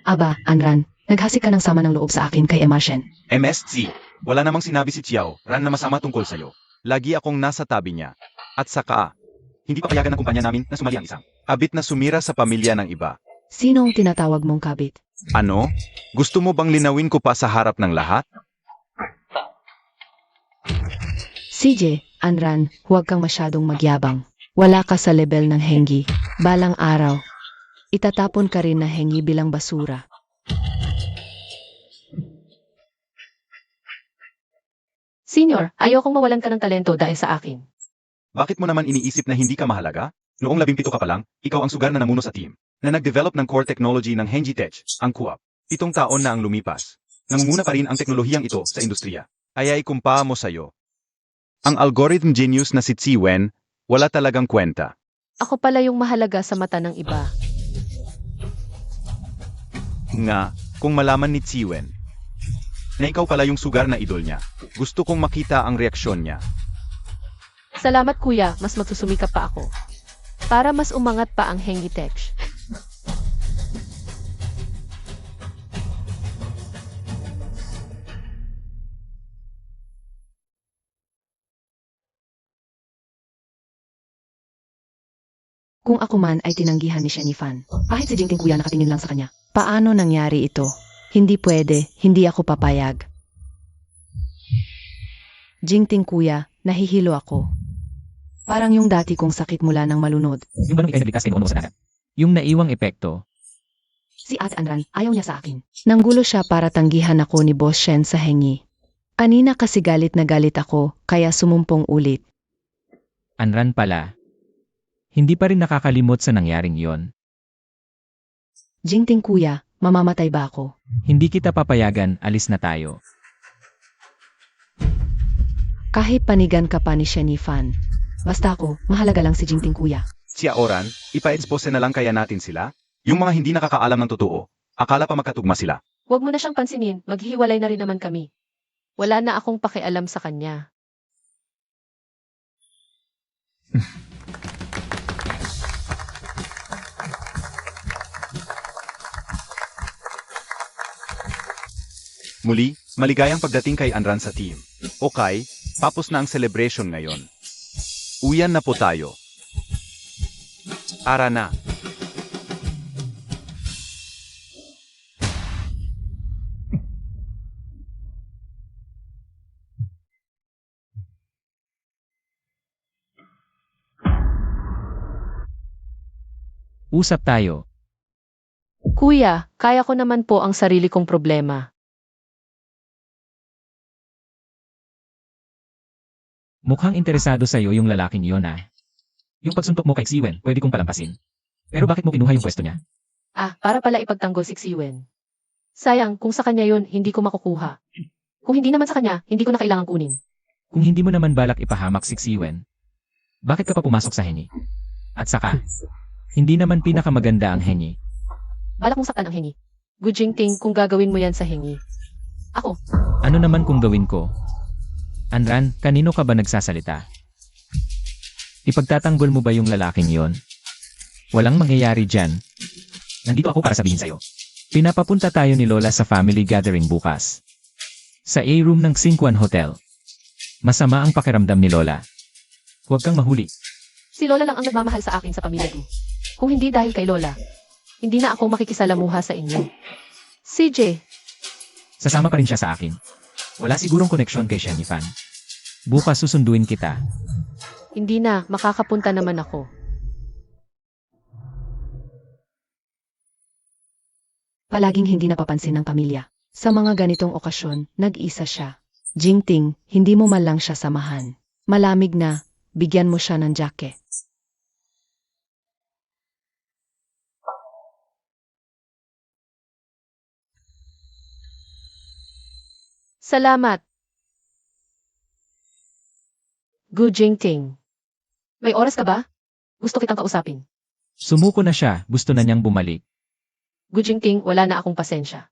Aba, Anran, naghasik ka ng sama ng loob sa akin kay Marshen. MSG, wala namang sinabi si Chiao, Ran na masama tungkol sa'yo. Lagi akong nasa tabi niya. At saka, hindi papayagan ng kumpanya namin na sumali ang isang abit na sumira sa pamilya ng iba. Sino ang tinatawag mong kabit? Ano? Gusto mo bang linawin ko pa sa harap ng lahat? CJ, Anran, huwag kang masyadong magyabang. Wala ka sa level ng Hengi. Balang araw, itatapon ka rin na Hengi bilang basura. Senior, ayokong mawalan ka ng talento dahil sa akin. Bakit mo naman iniisip na hindi ka mahalaga? Noong 17 ka pa lang, ikaw ang sugar na namuno sa team, na nag-develop ng core technology ng Hengi Tech, ang Kuap. 7 taon na ang lumipas. Nangunguna pa rin ang teknolohiyang ito sa industriya. Ayay kumpa mo sa'yo. Ang algorithm genius na si Tsi Wen, wala talagang kwenta. Ako pala yung mahalaga sa mata ng iba. Nga, kung malaman ni Tsiwen na ikaw pala yung sugar na idol niya. Gusto kong makita ang reaksyon niya. Salamat kuya, mas magsusumikap pa ako. Para mas umangat pa ang Hengi Tech. Kung ako man ay tinanggihan ni Shenifan, kahit si Jingting kuya nakatingin lang sa kanya. Paano nangyari ito? Hindi pwede, hindi ako papayag. Jingting kuya, nahihilo ako. Parang yung dati kong sakit mula ng malunod. Yung ba nung ikay nagligtas kay noon mo sa dagat? Yung naiwang epekto, Si Ate Anran, ayaw niya sa akin. Nanggulo siya para tanggihan ako ni Boss Shen sa hengi. Kanina kasi galit na galit ako, kaya sumumpong ulit. Anran pala. Hindi pa rin nakakalimot sa nangyaring yon. Jingting kuya, mamamatay ba ako? Hindi kita papayagan, alis na tayo. Kahit panigan ka pa ni Shenifan. Basta ako, mahalaga lang si Jingting kuya. Si Aoran, ipa-expose na lang kaya natin sila? Yung mga hindi nakakaalam ng totoo, akala pa magkatugma sila. Huwag mo na siyang pansinin, maghihiwalay na rin naman kami. Wala na akong pakialam sa kanya. Muli, maligayang pagdating kay Anran sa team. Okay, tapos na ang celebration ngayon. Uyan na po tayo. Ara na. Usap tayo. Kuya, kaya ko naman po ang sarili kong problema. Mukhang interesado sa'yo yung lalaking yun ah. Yung pagsuntok mo kay Xiwen, pwede kong palampasin. Pero bakit mo kinuha yung pwesto niya? Para pala ipagtanggol si Xiwen. Sayang, kung sa kanya yun, hindi ko makukuha. Kung hindi naman sa kanya, hindi ko na kailangan kunin. Kung hindi mo naman balak ipahamak si Xiwen, bakit ka pa pumasok sa hengi? At saka, hindi naman pinakamaganda ang hengi. Balak mong saktan ang hengi. Good Jingting kung gagawin mo yan sa hengi. Ako, Ano naman kung gawin ko? Anran, kanino ka ba nagsasalita? Ipagtatanggol mo ba yung lalaking yon? Walang mangyayari dyan. Nandito ako para sabihin sa'yo. Pinapapunta tayo ni Lola sa family gathering bukas. Sa A-room ng Xinquan Hotel. Masama ang pakiramdam ni Lola. Huwag kang mahuli. si Lola lang ang nagmamahal sa akin sa pamilya ko. Kung hindi dahil kay Lola, hindi na ako makikisalamuha sa inyo. CJ, Sasama pa rin siya sa akin. Wala sigurong koneksyon kay Shenifan. Bukas susunduin kita. hindi na, makakapunta naman ako. Palaging hindi napapansin ng pamilya. Sa mga ganitong okasyon, nag-isa siya. Jingting, hindi mo man lang siya samahan. Malamig na, bigyan mo siya ng jacket. Salamat. Good Jingting. May oras ka ba? Gusto kitang kausapin. Sumuko na siya, gusto na niyang bumalik. Good Jingting, wala na akong pasensya.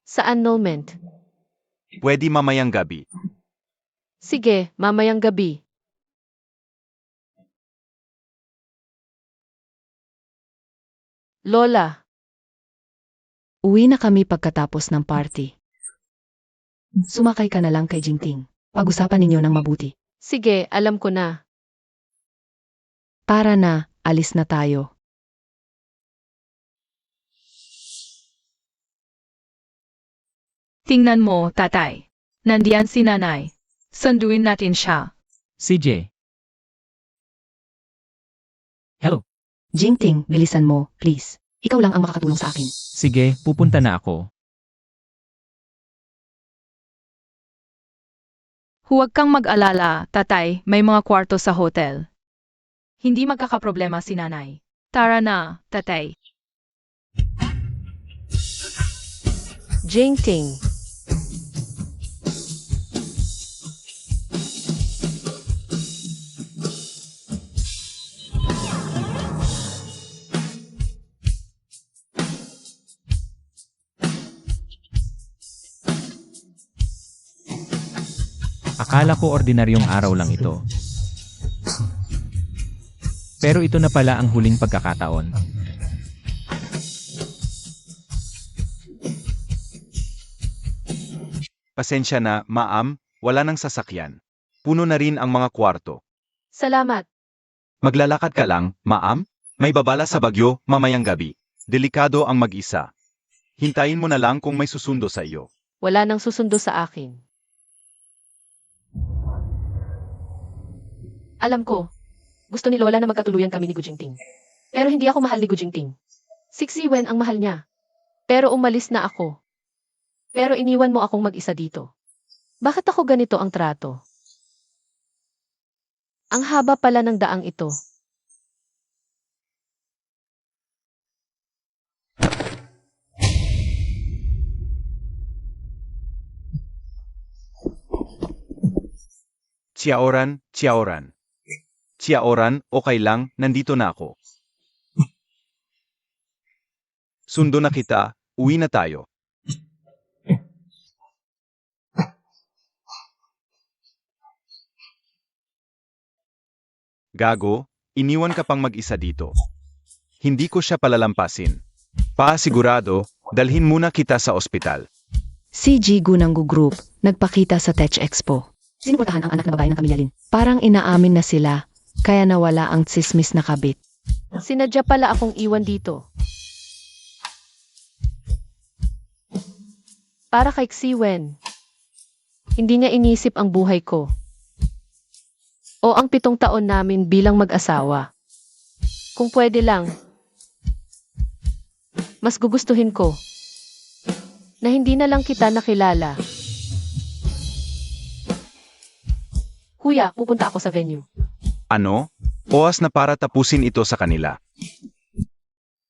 Sa annulment. Pwede mamayang gabi. Sige, mamayang gabi. Lola, Uwi na kami pagkatapos ng party. Sumakay ka na lang kay Jingting. Pag-usapan ninyo ng mabuti. sige, alam ko na. Tara na, alis na tayo. Tingnan mo, tatay. Nandiyan si nanay. Sunduin natin siya. CJ. Hello. Jingting, bilisan mo, please. Ikaw lang ang makakatulong sa akin. Sige, pupunta na ako. Huwag kang mag-alala, tatay, may mga kwarto sa hotel. Hindi magkakaproblema si nanay. Tara na, tatay. Jingting. Akala ko ordinaryong araw lang ito. Pero ito na pala ang huling pagkakataon. Pasensya na, ma'am, wala nang sasakyan. Puno na rin ang mga kwarto. Salamat. Maglalakad ka lang, ma'am? May babala sa bagyo, mamayang gabi. Delikado ang mag-isa. Hintayin mo na lang kung may susundo sa iyo. Wala nang susundo sa akin. Alam ko, gusto ni Lola na magkatuluyan kami ni Gu Jingting. Pero hindi ako mahal ni Gu Jingting. Si Wen ang mahal niya. Pero umalis na ako. Pero iniwan mo akong mag-isa dito. Bakit ako ganito ang trato? Ang haba pala ng daang ito. Chiaoran, Chiaoran. Chiaoran, okay lang, nandito na ako. Sundo na kita, uwi na tayo. Gago, iniwan ka pang mag-isa dito. Hindi ko siya palalampasin. Sigurado, dalhin muna kita sa ospital. Si Jigu ng Gu Group, nagpakita sa Tech Expo. Sinuportahan ang anak na babae ng Camilla Lin. Parang inaamin na sila, kaya nawala ang tsismis na kabit. Sinadya pala akong iwan dito. Para kay Wen. Hindi niya inisip ang buhay ko. O ang 7 taon namin bilang mag-asawa. Kung pwede lang, mas gugustuhin ko na hindi na lang kita nakilala. Kuya, pupunta ako sa venue. Ano? Oras na para tapusin ito sa kanila.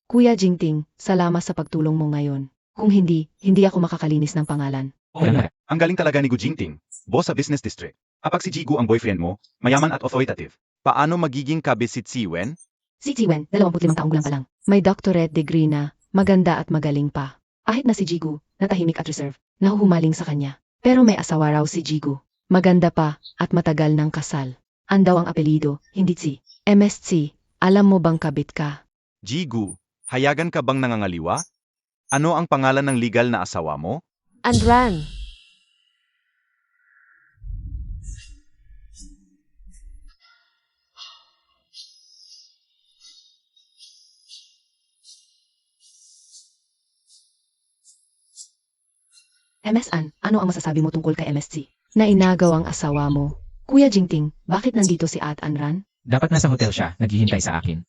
Kuya Jingting, salamat sa pagtulong mo ngayon. Kung hindi, hindi ako makakalinis ng pangalan. Okay lang. Ang galing talaga ni Gu Jingting, boss sa business district. Kapag si Jigu ang boyfriend mo, mayaman at authoritative. Paano magiging kabisit si Wen? Si Wen, 25 taong gulang pa lang. May doctorate degree na, maganda at magaling pa. Kahit na si Jigu, natahimik at reserve, nahuhumaling sa kanya. Pero may asawa raw si Jigu. Maganda pa, at matagal ng kasal. Andaw ang apelido, hindi si. MSC, alam mo bang kabit ka? Jigu, hayagan ka bang nangangaliwa? Ano ang pangalan ng legal na asawa mo? Andran, MSN, ano ang masasabi mo tungkol kay MSC? Na inagaw ang asawa mo. Kuya Jingting, bakit nandito si At Anran? Dapat nasa hotel siya, naghihintay sa akin.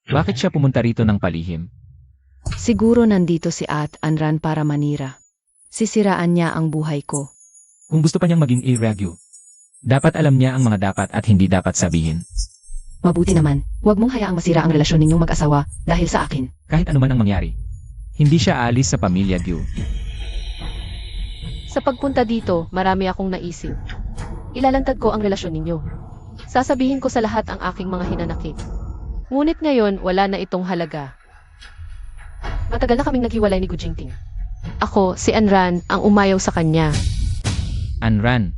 Bakit siya pumunta rito ng palihim? Siguro nandito si At Anran para manira. Sisiraan niya ang buhay ko. Kung gusto pa niyang maging iragyo, dapat alam niya ang mga dapat at hindi dapat sabihin. Mabuti naman, huwag mong hayaang masira ang relasyon ninyong mag-asawa dahil sa akin. Kahit anuman ang mangyari. Hindi siya aalis sa pamilya Gyu. sa pagpunta dito, marami akong naisip. Ilalantad ko ang relasyon ninyo. Sasabihin ko sa lahat ang aking mga hinanakit. Ngunit ngayon, wala na itong halaga. Matagal na kaming naghiwalay ni Gu Jingting. Ako, si Anran, ang umayaw sa kanya. Anran,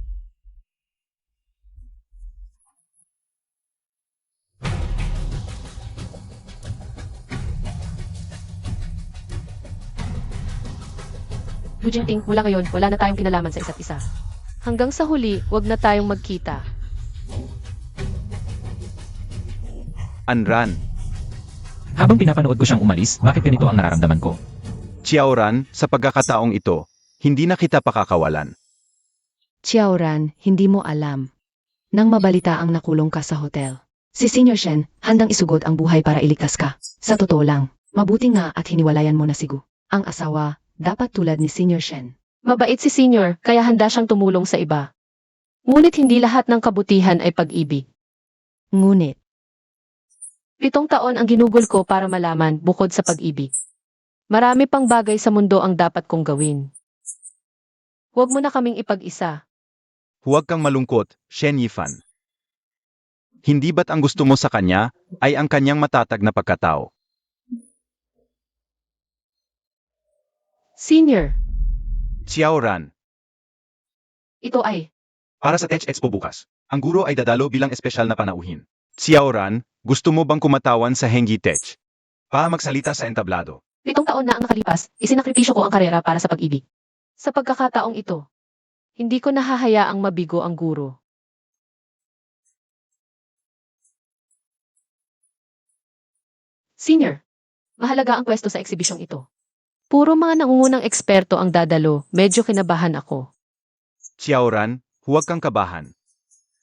Gu Jingting, mula ngayon, wala na tayong kinalaman sa isa't isa. Hanggang sa huli, wag na tayong magkita. Anran, habang pinapanood ko siyang umalis, bakit ganito ang nararamdaman ko? Chiaoran, sa pagkakataong ito, hindi na kita pakakawalan. Chiaoran, hindi mo alam. Nang mabalita ang nakulong ka sa hotel. Si Senior Shen, handang isugod ang buhay para iligtas ka. Sa totoo lang, mabuti nga at hiniwalayan mo na si Gu. Ang asawa, dapat tulad ni Senior Shen. Mabait si Senior, kaya handa siyang tumulong sa iba. Ngunit hindi lahat ng kabutihan ay pag-ibig. Ngunit, 7 taon ang ginugol ko para malaman bukod sa pag-ibig. Marami pang bagay sa mundo ang dapat kong gawin. Huwag mo na kaming ipag-isa. Huwag kang malungkot, Shen Yifan. Hindi ba't ang gusto mo sa kanya ay ang kanyang matatag na pagkatao? Senior, Chiaoran, ito ay Para sa Tech Expo bukas, ang guro ay dadalo bilang espesyal na panauhin. Xiaoran, gusto mo bang kumatawan sa Hengi Tech? Para magsalita sa entablado. 7 taon na ang nakalipas, isinakripisyo ko ang karera para sa pag-ibig. Sa pagkakataong ito, hindi ko nahahayaang mabigo ang guro. Senior, mahalaga ang pwesto sa eksibisyong ito. Puro mga nangungunang eksperto ang dadalo, medyo kinabahan ako. Xiaoran, huwag kang kabahan.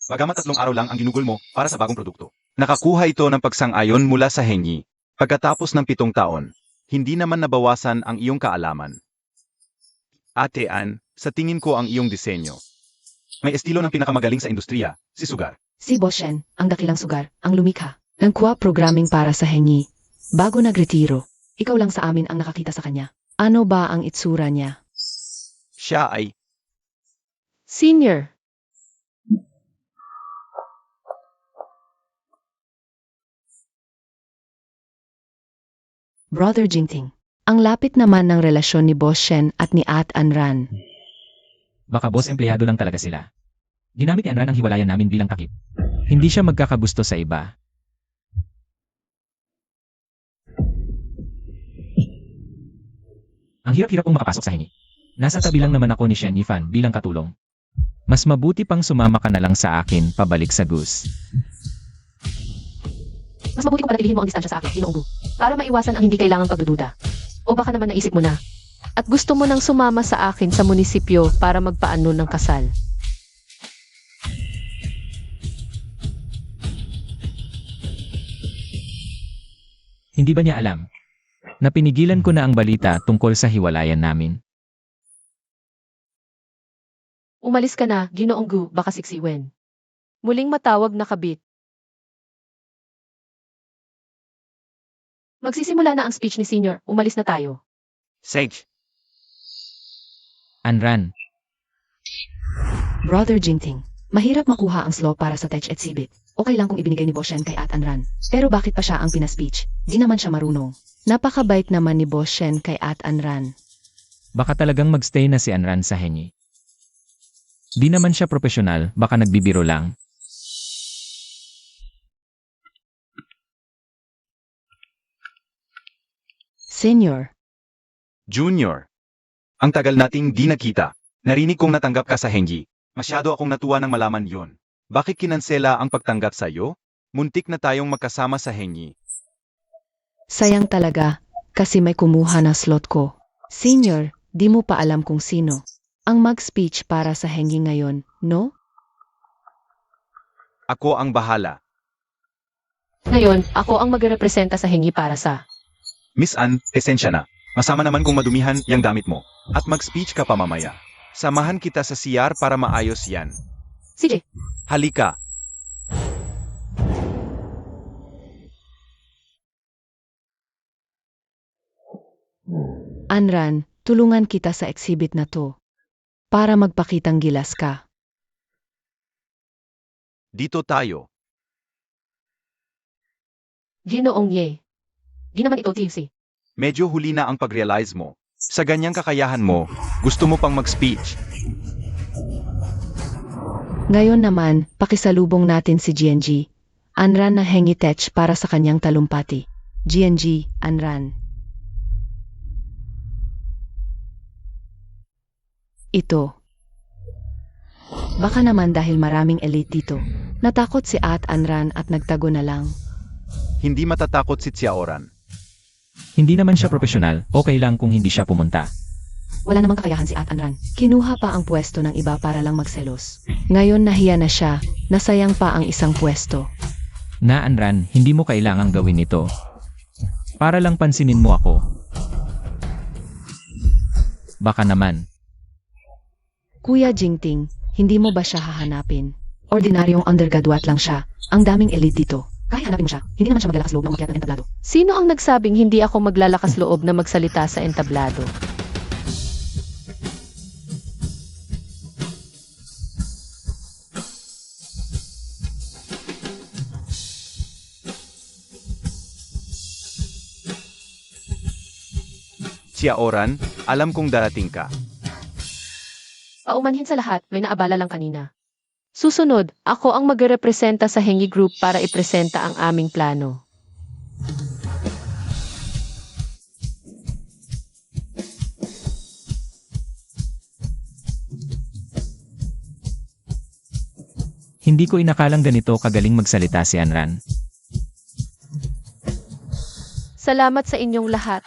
Bagamat 3 araw lang ang ginugol mo para sa bagong produkto. Nakakuha ito ng pagsang-ayon mula sa Hengi. Pagkatapos ng 7 taon, hindi naman nabawasan ang iyong kaalaman. Ate Ann, sa tingin ko ang iyong disenyo. May estilo ng pinakamagaling sa industriya, si Sugar. Si Boss Shen, ang dakilang sugar, ang lumikha ng QA programming para sa Hengi. Bago nagretiro, ikaw lang sa amin ang nakakita sa kanya. Ano ba ang itsura niya? Siya ay, Senior, Brother Jingting. Ang lapit naman ng relasyon ni Boss Shen at ni At Anran. Baka boss empleyado lang talaga sila. Ginamit ni Anran ang hiwalayan namin bilang takip. Hindi siya magkakagusto sa iba. Ang hirap-hirap kong makapasok sa hingi. Nasa tabi lang naman ako ni Shen Yifan bilang katulong. Mas mabuti pang sumama ka na lang sa akin pabalik sa Goose. mas mabuti kung panatilihin mo ang distansya sa akin, Ginoong Gu, para maiwasan ang hindi kailangang pagdududa. O baka naman naisip mo na. At gusto mo nang sumama sa akin sa munisipyo para magpaano ng kasal. Hindi ba niya alam na pinigilan ko na ang balita tungkol sa hiwalayan namin? Umalis ka na, Ginoong Gu, baka siksiwen. Muling matawag na kabit. Magsisimula na ang speech ni Senior, umalis na tayo. Sage. Anran, Brother Jingting, mahirap makuha ang slow para sa Tech Exhibit. Okay lang kung ibinigay ni Boss Shen kay At Anran. Pero bakit pa siya ang pinaspeech? Di naman siya marunong. Napakabait naman ni Boss Shen kay At Anran. baka talagang magstay na si Anran sa hengi. Di naman siya profesional, baka nagbibiro lang. Senior, Junior. Ang tagal nating di nakita. Narinig kong natanggap ka sa Hengi. Masyado akong natuwa nang malaman yon. Bakit kinansela ang pagtanggap sa iyo? Muntik na tayong magkasama sa Hengi. sayang talaga, kasi may kumuha na slot ko. Senior, di mo pa alam kung sino ang mag-speech para sa Hengi ngayon, no? Ako ang bahala. Ngayon, ako ang magrepresenta sa hingi para sa... Miss Ann, esensya na. Masama naman kung madumihan yung damit mo. At mag-speech ka pa mamaya. Samahan kita sa CR para maayos yan. CJ, Halika. Anran, tulungan kita sa exhibit na to. Para magpakitang gilas ka. Dito tayo. Ginoong Ye. Di naman ito TFC. Medyo huli na ang pag-realize mo. Sa ganyang kakayahan mo, gusto mo pang mag-speech. Ngayon naman, pakisalubong natin si GNG. Anran na Hengi Tech para sa kanyang talumpati. GNG, Anran. Ito. Baka naman dahil maraming elite dito. Natakot si At Anran at nagtago na lang. Hindi matatakot si Xiaoran. Hindi naman siya profesional, okay lang kung hindi siya pumunta. Wala namang kakayahan si At Anran. Kinuha pa ang pwesto ng iba para lang magselos. Ngayon nahiya na siya, nasayang pa ang isang pwesto. Na Anran, hindi mo kailangang gawin ito. Para lang pansinin mo ako. Baka naman. Kuya Jingting, hindi mo ba siya hahanapin? Ordinaryong undergraduate lang siya. Ang daming elite dito. Kaya hanapin mo siya, hindi naman siya maglalakas loob ng umakyat ng entablado. Sino ang nagsabing hindi ako maglalakas loob na magsalita sa entablado? Xiaoran, alam kong darating ka. Paumanhin sa lahat, may naabala lang kanina. Susunod, ako ang magrepresenta sa Hengi Group para ipresenta ang aming plano. Hindi ko inakalang ganito kagaling magsalita si Anran. Salamat sa inyong lahat.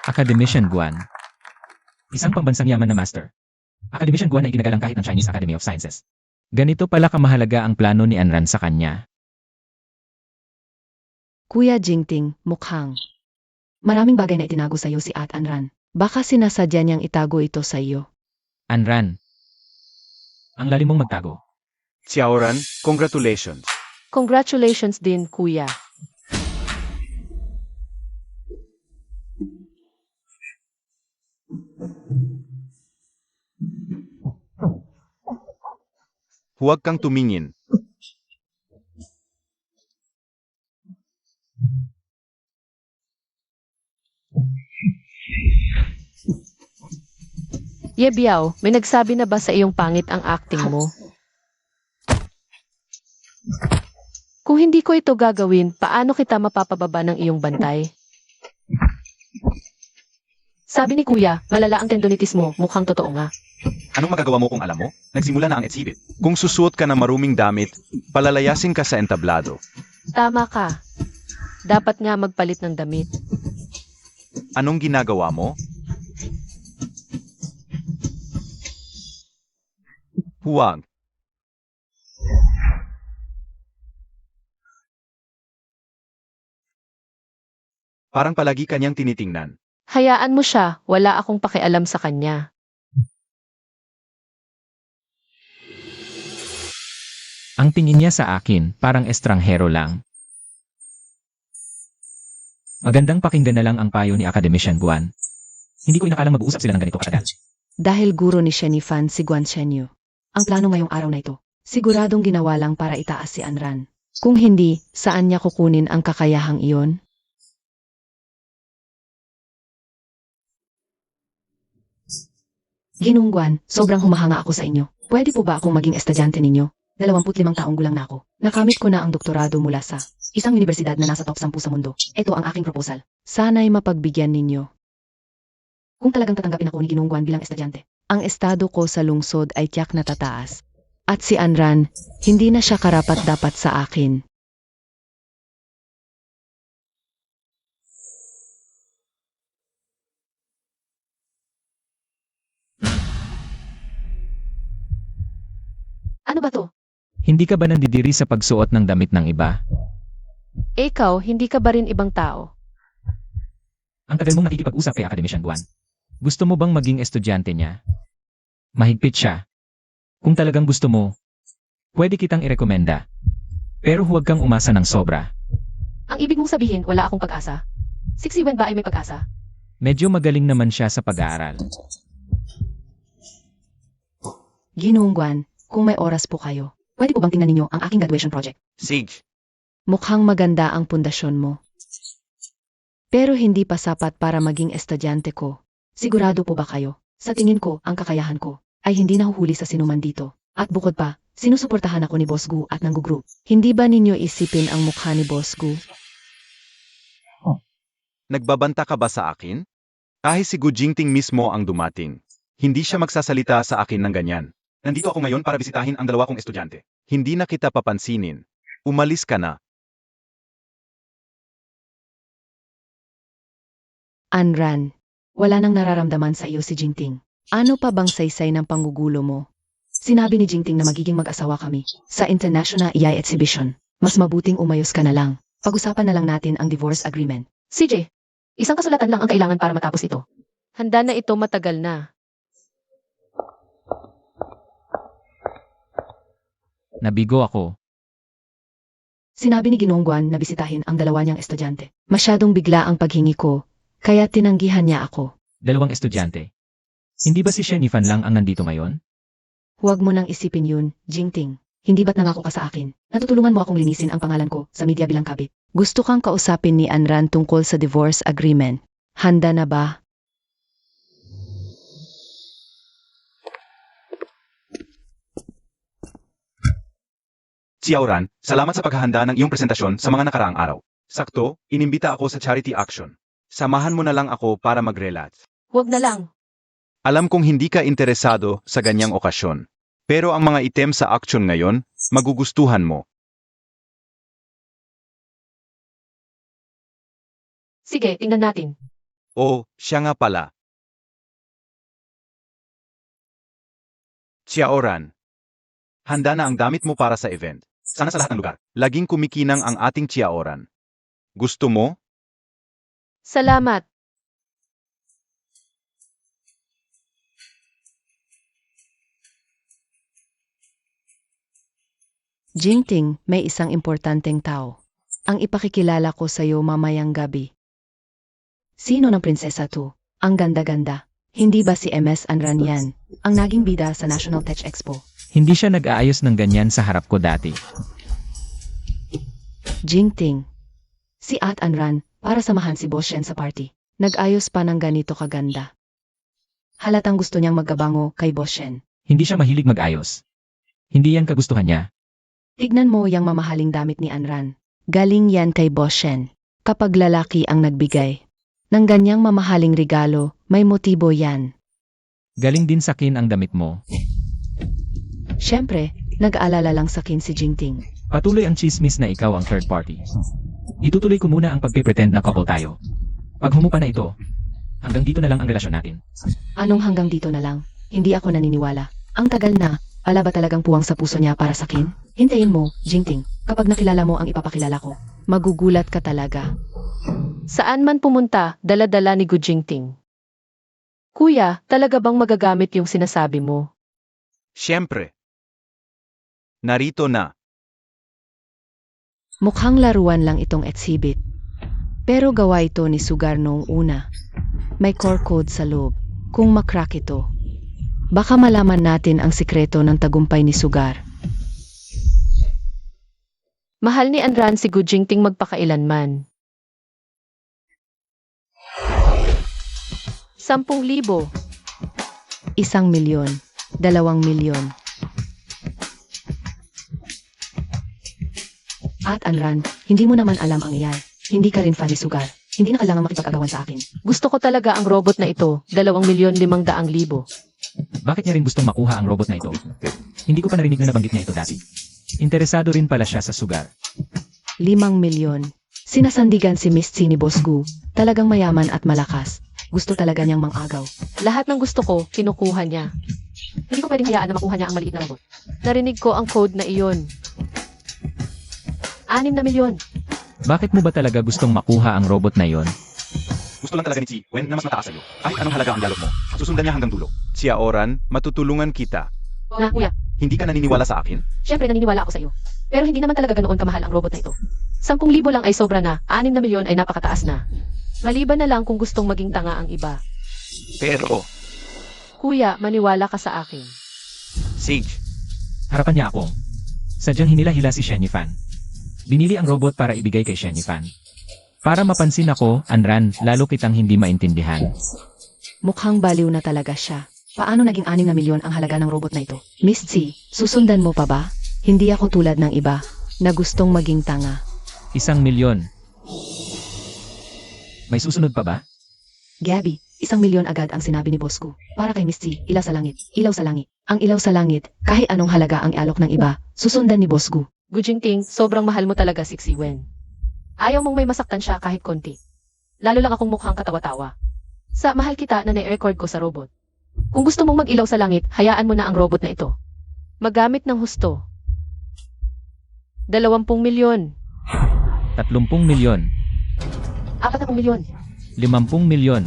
Academician Guan. Isang pambansang yaman na master. Academician Guan ay ginagalang kahit ng Chinese Academy of Sciences. Ganito pala kamahalaga ang plano ni Anran sa kanya. Kuya Jingting, mukhang. Maraming bagay na itinago sa iyo si At Anran. Baka sinasadya niyang itago ito sa iyo. Anran. Ang lalim mong magtago. Xiaoran, congratulations. Congratulations din, kuya. Huwag kang tumingin. Ye Biao, may nagsabi na ba sa iyong pangit ang acting mo? Kung hindi ko ito gagawin, paano kita mapapababa ng iyong bantay? Sabi ni kuya, malala ang tendonitis mo, mukhang totoo nga. Anong magagawa mo kung alam mo? Nagsimula na ang exhibit. Kung susuot ka ng maruming damit, palalayasin ka sa entablado. Tama ka. Dapat nga magpalit ng damit. Anong ginagawa mo? Huwag. Parang palagi kanyang tinitingnan. Hayaan mo siya, wala akong pakialam sa kanya. Ang tingin niya sa akin, parang estranghero lang. Magandang pakinggan na lang ang payo ni Academician Guan. Hindi ko inakalang mag-uusap sila ng ganito katagal. Dahil guro ni Shenifan si Guan Shenyu. Ang plano ngayong araw na ito, siguradong ginawa lang para itaas si Anran. Kung hindi, saan niya kukunin ang kakayahang iyon? Ginong Guan, sobrang humahanga ako sa inyo. Pwede po ba akong maging estudyante ninyo? 25 taong gulang na ako. Nakamit ko na ang doktorado mula sa isang universidad na nasa top 10 sa mundo. Ito ang aking proposal. Sana'y mapagbigyan ninyo. Kung talagang tatanggapin ako ni Ginong Guan bilang estudyante, ang estado ko sa lungsod ay tiyak na tataas. At si Anran, hindi na siya karapat-dapat sa akin. Ano ba to? Hindi ka ba nandidiri sa pagsuot ng damit ng iba? Ikaw, hindi ka ba rin ibang tao? Ang tagal mong nakikipag-usap kay Academician Guan. Gusto mo bang maging estudyante niya? Mahigpit siya. Kung talagang gusto mo, pwede kitang irekomenda. Pero huwag kang umasa ng sobra. Ang ibig mong sabihin, wala akong pag-asa? Siksiwen ba ay may pag-asa? Medyo magaling naman siya sa pag-aaral. Ginong Guan, kung may oras po kayo, pwede po bang tingnan ninyo ang aking graduation project? Sage, Mukhang maganda ang pundasyon mo. Pero hindi pa sapat para maging estudyante ko. Sigurado po ba kayo? Sa tingin ko, ang kakayahan ko ay hindi nahuhuli sa sinuman dito. At bukod pa, sinusuportahan ako ni Boss Gu at ng Gu Group. Hindi ba ninyo isipin ang mukha ni Boss Gu? nagbabanta ka ba sa akin? Kahit si Gu Jingting mismo ang dumating. Hindi siya magsasalita sa akin ng ganyan. Nandito ako ngayon para bisitahin ang dalawa kong estudyante. Hindi na kita papansinin. Umalis ka na. Anran, wala nang nararamdaman sa iyo si Jingting. Ano pa bang saysay ng panggugulo mo? Sinabi ni Jingting na magiging mag-asawa kami sa International EI Exhibition. Mas mabuting umayos ka na lang. Pag-usapan na lang natin ang divorce agreement. CJ, isang kasulatan lang ang kailangan para matapos ito. Handa na ito, matagal na. Nabigo ako. Sinabi ni Ginong Guan na bisitahin ang dalawa niyang estudyante. Masyadong bigla ang paghingi ko, kaya tinanggihan niya ako. Dalawang estudyante. Hindi ba si Shenifan lang ang nandito ngayon? Huwag mo nang isipin yun, Jingting. Hindi ba't nangako ka sa akin? Natutulungan mo akong linisin ang pangalan ko sa media bilang kabit. Gusto kang kausapin ni Anran tungkol sa divorce agreement. Handa na ba? Xiaoran, salamat sa paghahanda ng iyong presentasyon sa mga nakaraang araw. Sakto, inimbita ako sa charity action. Samahan mo na lang ako para mag-relax. Huwag na lang. Alam kong hindi ka interesado sa ganyang okasyon. Pero ang mga item sa action ngayon, magugustuhan mo. Sige, tingnan natin. Oh, siya nga pala. Xiaoran. Handa na ang damit mo para sa event. Sana sa lahat ng lugar. Laging kumikinang ang ating Xiaoran. Gusto mo? Salamat. Jingting, may isang importanteng tao. Ang ipakikilala ko sa'yo mamayang gabi. Sino ng prinsesa to? Ang ganda-ganda. Hindi ba si MS Anran yan? Ang naging bida sa National Tech Expo. Hindi siya nag-aayos ng ganyan sa harap ko dati. Jingting. Si At Anran, para samahan si Boss Shen sa party. Nag-ayos pa ng ganito kaganda. Halatang gusto niyang magkabango kay Boss Shen. Hindi siya mahilig mag-ayos. Hindi yan kagustuhan niya. Tignan mo yung mamahaling damit ni Anran. Galing yan kay Boss Shen. Kapag lalaki ang nagbigay ng ganyang mamahaling regalo, may motibo yan. Galing din sa akin ang damit mo. Siyempre, nag-aalala lang sa akin si Jingting. Patuloy ang chismis na ikaw ang third party. Itutuloy ko muna ang pagpe-pretend na couple tayo. Pag humupa na ito, hanggang dito na lang ang relasyon natin. Anong hanggang dito na lang? Hindi ako naniniwala. Ang tagal na, ala ba talagang puwang sa puso niya para sa akin? Hintayin mo, Jingting. Kapag nakilala mo ang ipapakilala ko, magugulat ka talaga. Saan man pumunta, dala-dala ni Gu Jingting. Kuya, talaga bang magagamit yung sinasabi mo? Siyempre. Narito na. Mukhang laruan lang itong exhibit. Pero gawa ito ni Sugar noong una. May core code sa loob. Kung makrack ito, baka malaman natin ang sikreto ng tagumpay ni Sugar. Mahal ni Anran si Gu Jingting magpakailanman. 10,000. 1,000,000, 2,000,000. At Anran, hindi mo naman alam ang iyan. Hindi ka rin fan ni Sugar. Hindi na kailangan makipag-agawan sa akin. Gusto ko talaga ang robot na ito, 2,500,000. Bakit niya rin gustong makuha ang robot na ito? Hindi ko pa narinig na nabanggit niya ito dati. Interesado rin pala siya sa sugar. 5,000,000. Sinasandigan si Miss C ni Boss Gu. Talagang mayaman at malakas. Gusto talaga niyang mangagaw. Lahat ng gusto ko, kinukuha niya. Hindi ko pwedeng hayaan na makuha niya ang maliit na robot. Narinig ko ang code na iyon. 6,000,000. Bakit mo ba talaga gustong makuha ang robot na yon? Gusto lang talaga ni Chi Wen na mas mataas sa'yo. Kahit anong halaga ang dialog mo, susundan niya hanggang dulo. Xiaoran, matutulungan kita. Na, kuya. Hindi ka naniniwala sa akin? Siyempre naniniwala ako sa iyo. Pero hindi naman talaga ganoon kamahal ang robot na ito. 10,000 lang ay sobra na, 6,000,000 ay napakataas na. Maliban na lang kung gustong maging tanga ang iba. Pero, Kuya, maniwala ka sa akin. Sage, Harapan niya ako. Sadyang hinila-hila si Shen Yifan. Binili ang robot para ibigay kay Shen Yifan. Para mapansin ako, Anran, lalo kitang hindi maintindihan. Mukhang baliw na talaga siya. Paano naging 6,000,000 ang halaga ng robot na ito? Miss C, susundan mo pa ba? Hindi ako tulad ng iba na gustong maging tanga. 1,000,000. May susunod pa ba? Gabby, 1,000,000 agad ang sinabi ni Boss Gu. Para kay Miss C, ilaw sa langit, ilaw sa langit. Ang ilaw sa langit, kahit anong halaga ang ialok ng iba, susundan ni Boss Gu. Gu Jingting, sobrang mahal mo talaga si Wen. Ayaw mong may masaktan siya kahit konti. Lalo lang akong mukhang katawa-tawa. Sa mahal kita na na-record ko sa robot. Kung gusto mong mag-ilaw sa langit, hayaan mo na ang robot na ito. Magamit ng husto. 20,000,000. 30,000,000. 40,000,000. 50,000,000.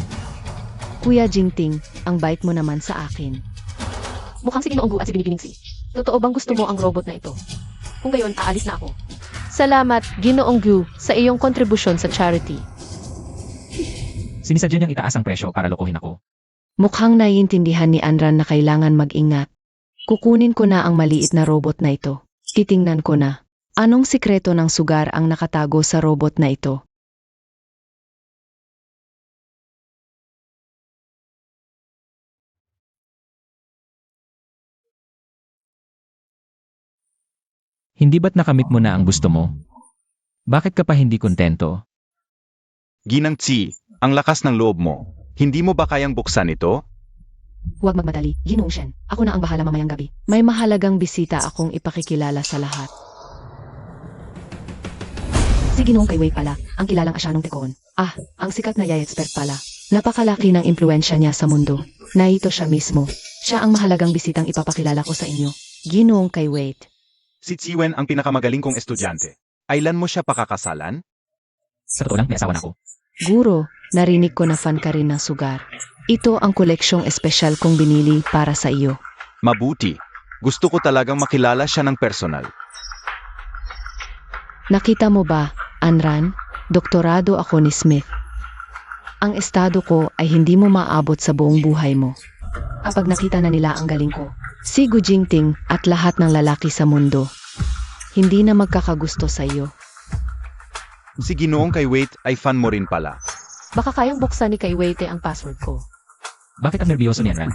Kuya Jingting, ang bait mo naman sa akin. Mukhang si Ginoong Gu at si Binibining Si. Totoo bang gusto mo ang robot na ito? Kung gayon, aalis na ako. Salamat, Ginoong Gu, sa iyong kontribusyon sa charity. Sinisadya niyang itaas ang presyo para lokohin ako. Mukhang naiintindihan ni Anran na kailangan mag-ingat. Kukunin ko na ang maliit na robot na ito. Titingnan ko na. Anong sikreto ng sugar ang nakatago sa robot na ito? Hindi ba't nakamit mo na ang gusto mo? Bakit ka pa hindi kontento? Ginang Tsi, ang lakas ng loob mo. Hindi mo ba kayang buksan ito? Huwag magmadali, Ginoong Shen. Ako na ang bahala mamayang gabi. May mahalagang bisita akong ipakikilala sa lahat. Si Ginoong Kai Wei pala, ang kilalang asyanong tekon. Ah, ang sikat na yay expert pala. Napakalaki ng impluensya niya sa mundo. Naito siya mismo. Siya ang mahalagang bisitang ipapakilala ko sa inyo. Ginoong Kai Wei. Si Tsiwen ang pinakamagaling kong estudyante. Ailan mo siya pakakasalan? Sa totoo lang, may asawa na ako. Guro, narinig ko na fan ka rin ng sugar. Ito ang koleksyong espesyal kong binili para sa iyo. Mabuti. Gusto ko talagang makilala siya ng personal. Nakita mo ba, Anran? Doktorado ako ni Smith. Ang estado ko ay hindi mo maabot sa buong buhay mo. Kapag nakita na nila ang galing ko, si Gu Jingting at lahat ng lalaki sa mundo, hindi na magkakagusto sa iyo. Si Ginoong Kai Wei ay fan mo rin pala. Baka kayang buksan ni Kai Wei ang password ko. Bakit ang nerbiyoso niyan, Ran?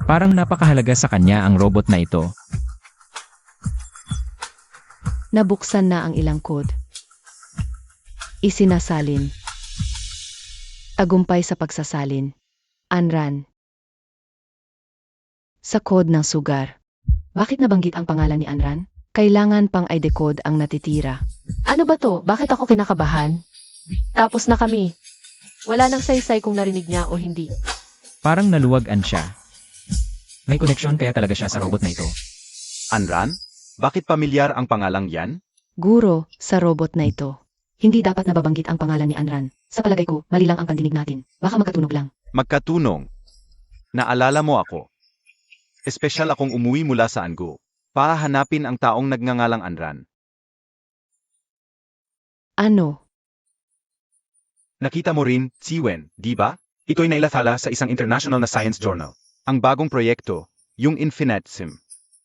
Parang napakahalaga sa kanya ang robot na ito. Nabuksan na ang ilang code. Isinasalin. Tagumpay sa pagsasalin. Anran. Sa code ng sugar. Bakit nabanggit ang pangalan ni Anran? Kailangan pang ID code ang natitira. Ano ba to? Bakit ako kinakabahan? Tapos na kami. Wala nang saysay kung narinig niya o hindi. Parang naluwagan siya. May koneksyon kaya talaga siya sa robot na ito. Anran? Bakit pamilyar ang pangalang yan? Guro, sa robot na ito. Hindi dapat nababanggit ang pangalan ni Anran. Sa palagay ko, mali lang ang pandinig natin. Baka magkatunog lang. Magkatunong. Naalala mo ako. Espesyal akong umuwi mula sa Angu. Pahanapin ang taong nagngangalang Anran. Ano? Nakita mo rin, Tsiwen, di ba? Ito'y nailathala sa isang international na science journal. Ang bagong proyekto, yung Infinite Sim.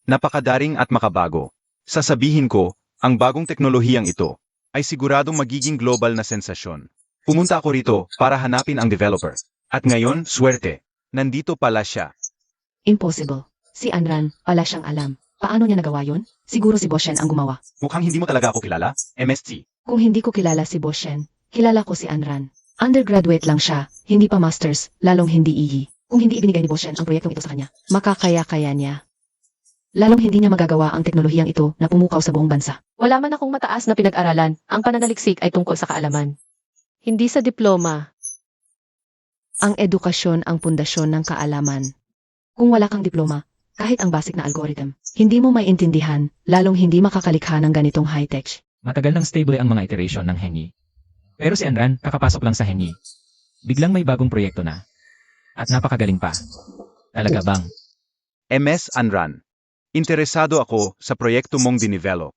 Napakadaring at makabago. Sasabihin ko, ang bagong teknolohiyang ito ay siguradong magiging global na sensasyon. Pumunta ako rito para hanapin ang developer. At ngayon, swerte. Nandito pala siya. Impossible. Si Anran, wala siyang alam. Paano niya nagawa yun? Siguro si Boshen ang gumawa. Mukhang hindi mo talaga ako kilala, MSC. Kung hindi ko kilala si Boshen, kilala ko si Anran. Undergraduate lang siya, hindi pa masters, lalong hindi iyi. Kung hindi ibinigay ni Boshen ang proyektong ito sa kanya, makakaya-kaya niya. Lalong hindi niya magagawa ang teknolohiyang ito na pumukaw sa buong bansa. Wala man akong mataas na pinag-aralan. Ang pananaliksik ay tungkol sa kaalaman. Hindi sa diploma. Ang edukasyon ang pundasyon ng kaalaman. Kung wala kang diploma, kahit ang basic na algorithm, hindi mo maintindihan, lalong hindi makakalikha ng ganitong high-tech. Matagal nang stable ang mga iteration ng Henny. Pero si Anran, kakapasok lang sa Henny. Biglang may bagong proyekto na. At napakagaling pa. Talaga bang? MS Anran. Interesado ako sa proyekto mong dinivelop.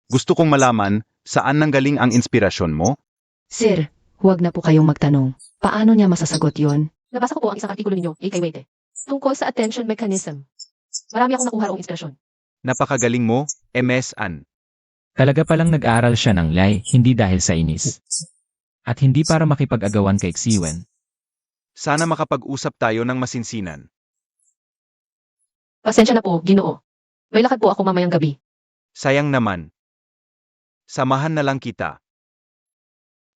Gusto kong malaman saan nanggaling ang inspirasyon mo? Sir, huwag na po kayong magtanong. Paano niya masasagot yon? Nabasa ko po ang isang artikulo ninyo, Kay Wei, tungkol sa attention mechanism. Marami akong nakuha roong inspirasyon. Napakagaling mo, MS An. Talaga palang nag-aaral siya ng lie, hindi dahil sa inis. At hindi para makipag-agawan kay Xiwen. Sana makapag-usap tayo ng masinsinan. Pasensya na po, Ginoo. May lakad po ako mamayang gabi. Sayang naman. Samahan na lang kita.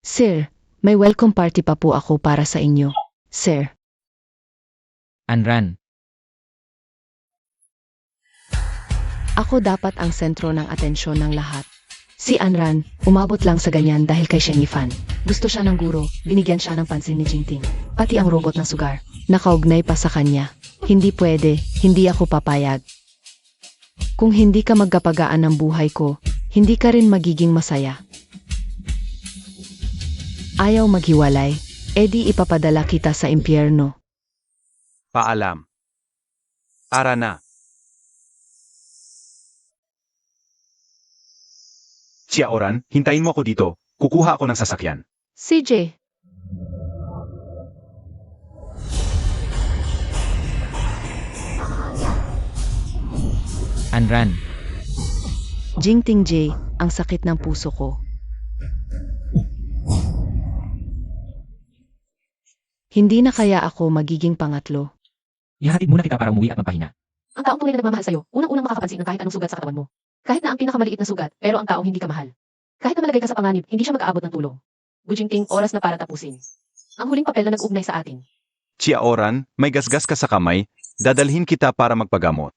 Sir, may welcome party pa po ako para sa inyo. Sir, Anran, ako dapat ang sentro ng atensyon ng lahat. Si Anran, umabot lang sa ganyan dahil kay Shen Yifan. Gusto siya ng guro, binigyan siya ng pansin ni Jingting. Pati ang robot ng sugar, nakaugnay pa sa kanya. Hindi pwede, hindi ako papayag. Kung hindi ka magkapagaan ng buhay ko, hindi ka rin magiging masaya. Ayaw maghiwalay, edi ipapadala kita sa impyerno. Paalam. Ara na. Oran, hintayin mo ako dito. Kukuha ako ng sasakyan. CJ, Anran, Jingting J, ang sakit ng puso ko. Hindi na kaya ako magiging pangatlo. ihatid muna kita para umuwi at magpahinga. ang taong tunay na nagmamahal sa'yo, unang-unang makakapansin ng kahit anong sugat sa katawan mo. Kahit na ang pinakamaliit na sugat, pero ang taong hindi ka mahal. Kahit na malagay ka sa panganib, hindi siya mag-aabot ng tulong. Gu Jingting, oras na para tapusin. Ang huling papel na nag-ugnay sa atin. Chia Oran, may gasgas ka sa kamay, dadalhin kita para magpagamot.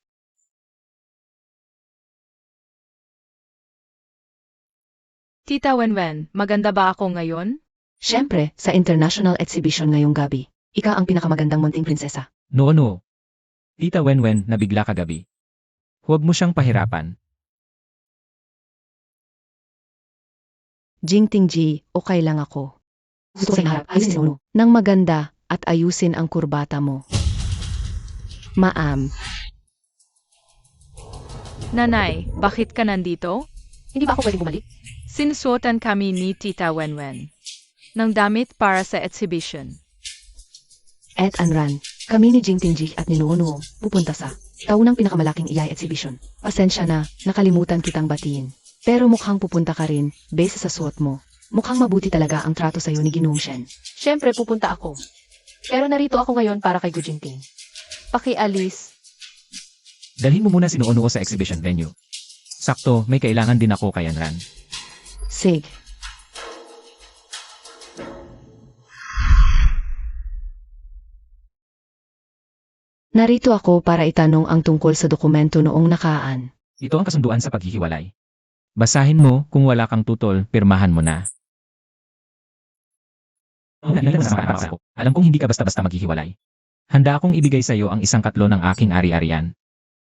Tita Wenwen, maganda ba ako ngayon? Siyempre, sa international exhibition ngayong gabi, ika ang pinakamagandang munting prinsesa. No. Tita Wenwen na bigla kagabi. Huwag mo siyang pahirapan. Jingting Ji, okay lang ako. Gusto ko sa harap, ayusin si Uno. Nang maganda, at ayusin ang kurbata mo. Maam, Nanay, bakit ka nandito? Hindi ba ako pwedeng bumalik? Sinusuotan kami ni Tita Wenwen ng damit para sa exhibition. et Anran, kami ni Jingting Ji at ni Nuo pupunta sa taunang pinakamalaking iyay exhibition. Pasensya na, nakalimutan kitang batiin. Pero mukhang pupunta ka rin, base sa suot mo. Mukhang mabuti talaga ang trato sa'yo ni Ginoong Shen. Siyempre, pupunta ako. Pero narito ako ngayon para kay Gu Jingting. Pakialis. Dalhin mo muna si Nuo sa exhibition venue. Sakto, may kailangan din ako kay Anran. Sig. Narito ako para itanong ang tungkol sa dokumento noong nakaan. Ito ang kasunduan sa paghihiwalay. Basahin mo, kung wala kang tutol, pirmahan mo na. Alam kong hindi ka basta-basta maghihiwalay. Handa akong ibigay sa iyo ang 1/4 ng aking ari-arian.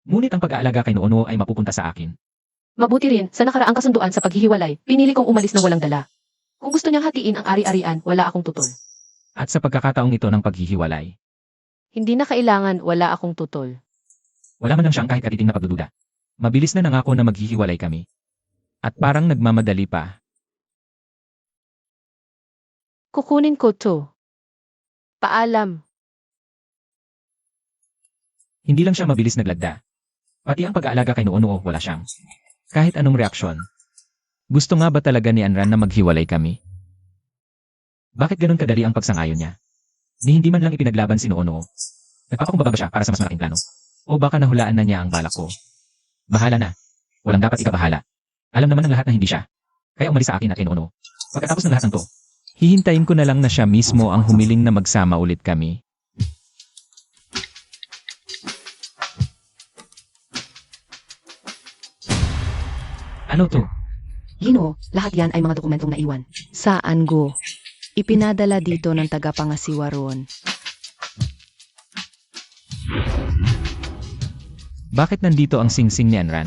Ngunit ang pag-aalaga kay Nuo ay mapupunta sa akin. Mabuti rin, sa nakaraang kasunduan sa paghihiwalay, pinili kong umalis na walang dala. Kung gusto niyang hatiin ang ari-arian, wala akong tutol. At sa pagkakataong ito ng paghihiwalay, Hindi na kailangan, wala akong tutol. wala man lang siyang kahit katiting na pagdududa. Mabilis na nangako na maghihiwalay kami. At parang nagmamadali pa. Kukunin ko to. Paalam. Hindi lang siya mabilis naglagda. Pati ang pag-aalaga kay Nuo wala siyang kahit anong reaksyon. Gusto nga ba talaga ni Anran na maghiwalay kami? Bakit ganun kadali ang pagsangayon niya? Ni hindi man lang ipinaglaban si Nuo. Nagpapakumbaba ba siya para sa mas malaking plano? O baka nahulaan na niya ang balak ko? Bahala na. Walang dapat ikabahala. Alam naman ng lahat na hindi siya. Kaya umalis sa akin at kay Nuo. Pagkatapos ng lahat ng to, hihintayin ko na lang na siya mismo ang humiling na magsama ulit kami. Ano to? Ginoo, lahat yan ay mga dokumentong naiwan. Saan go? Ipinadala dito ng tagapangasiwa roon. Bakit nandito ang singsing ni Anran?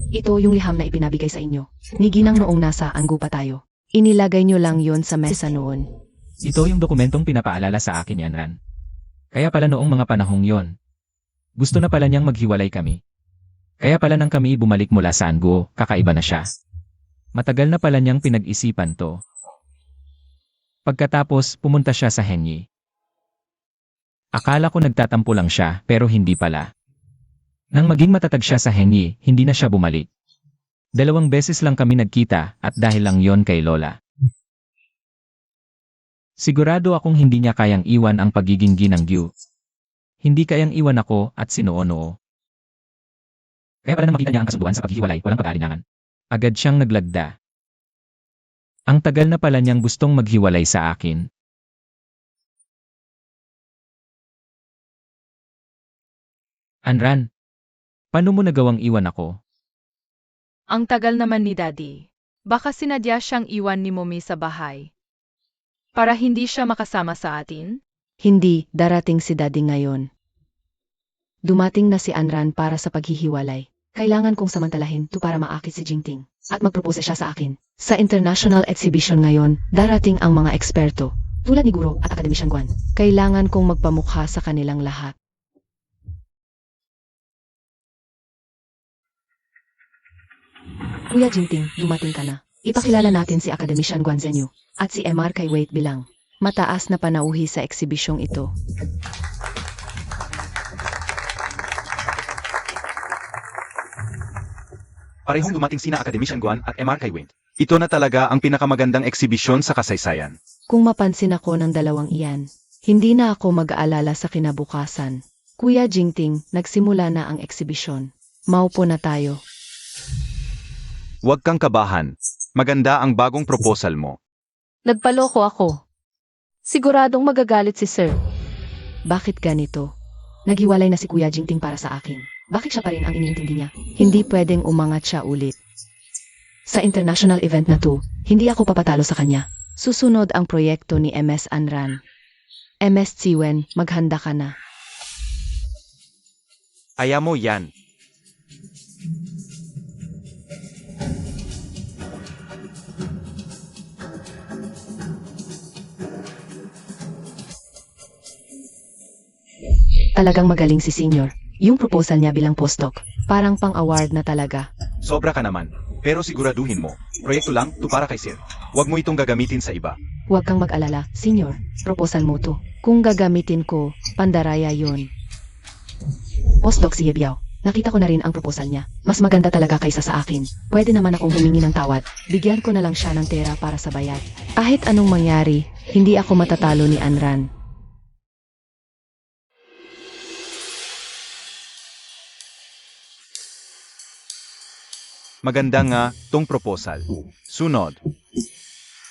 Ito yung liham na ipinabigay sa inyo. Ni Ginang noong nasa Anggo pa tayo. Inilagay nyo lang yon sa mesa noon. Ito yung dokumentong pinapaalala sa akin ni Anran. Kaya pala noong mga panahong yon, gusto na pala niyang maghiwalay kami. Kaya pala nang kami bumalik mula sa Anggo, kakaiba na siya. Matagal na pala niyang pinag-isipan to. Pagkatapos, pumunta siya sa Henyi. Akala ko nagtatampo lang siya, pero hindi pala. Nang maging matatag siya sa Henyi, hindi na siya bumalik. 2 beses lang kami nagkita, at dahil lang yon kay Lola. Sigurado akong hindi niya kayang iwan ang pagiging ginanggiw. Hindi kayang iwan ako at si Nuo. Kaya pala nang makita niya ang kasunduan sa paghihiwalay, walang pag-aalinlangan. Agad siyang naglagda. Ang tagal na pala niyang gustong maghiwalay sa akin. Anran, paano mo nagawang iwan ako? Ang tagal naman ni Daddy. Baka sinadya siyang iwan ni Mommy sa bahay. Para hindi siya makasama sa atin? Hindi, darating si Daddy ngayon. Dumating na si Anran para sa paghihiwalay. Kailangan kong samantalahin to para maakit si Jingting. At magpropose siya sa akin. Sa international exhibition ngayon, darating ang mga eksperto. Tulad ni Guro at Akademisyang Guan. Kailangan kong magpamukha sa kanilang lahat. Kuya Jingting, dumating ka na. Ipakilala natin si Akademisyang Guan Zenyu at si MR kay Wait bilang mataas na panauhi sa eksibisyong ito. Parehong dumating sina Academician Guan at MR kay Wayne. Ito na talaga ang pinakamagandang eksibisyon sa kasaysayan. Kung mapansin ako ng dalawang iyan, hindi na ako mag-aalala sa kinabukasan. Kuya Jingting, nagsimula na ang eksibisyon. Maupo na tayo. Huwag kang kabahan. Maganda ang bagong proposal mo. Nagpaloko ako. Siguradong magagalit si Sir. Bakit ganito? Naghiwalay na si Kuya Jingting para sa akin. Bakit siya pa rin ang iniintindi niya? Hindi pwedeng umangat siya ulit. Sa international event na to, hindi ako papatalo sa kanya. Susunod ang proyekto ni MS Anran. MS Tsiwen, maghanda ka na. Aya mo yan. Talagang magaling si Senior. Yung proposal niya bilang postdoc, parang pang-award na talaga. Sobra ka naman. Pero siguraduhin mo, proyekto lang to para kay Sir. Huwag mo itong gagamitin sa iba. Huwag kang mag-alala, Senior. Proposal mo to. Kung gagamitin ko, pandaraya yon. Postdoc si Yebiao. Nakita ko na rin ang proposal niya. Mas maganda talaga kaysa sa akin. Pwede naman akong humingi ng tawad. Bigyan ko na lang siya ng pera para sa bayad. Kahit anong mangyari, hindi ako matatalo ni Anran. Maganda nga tong proposal. Sunod.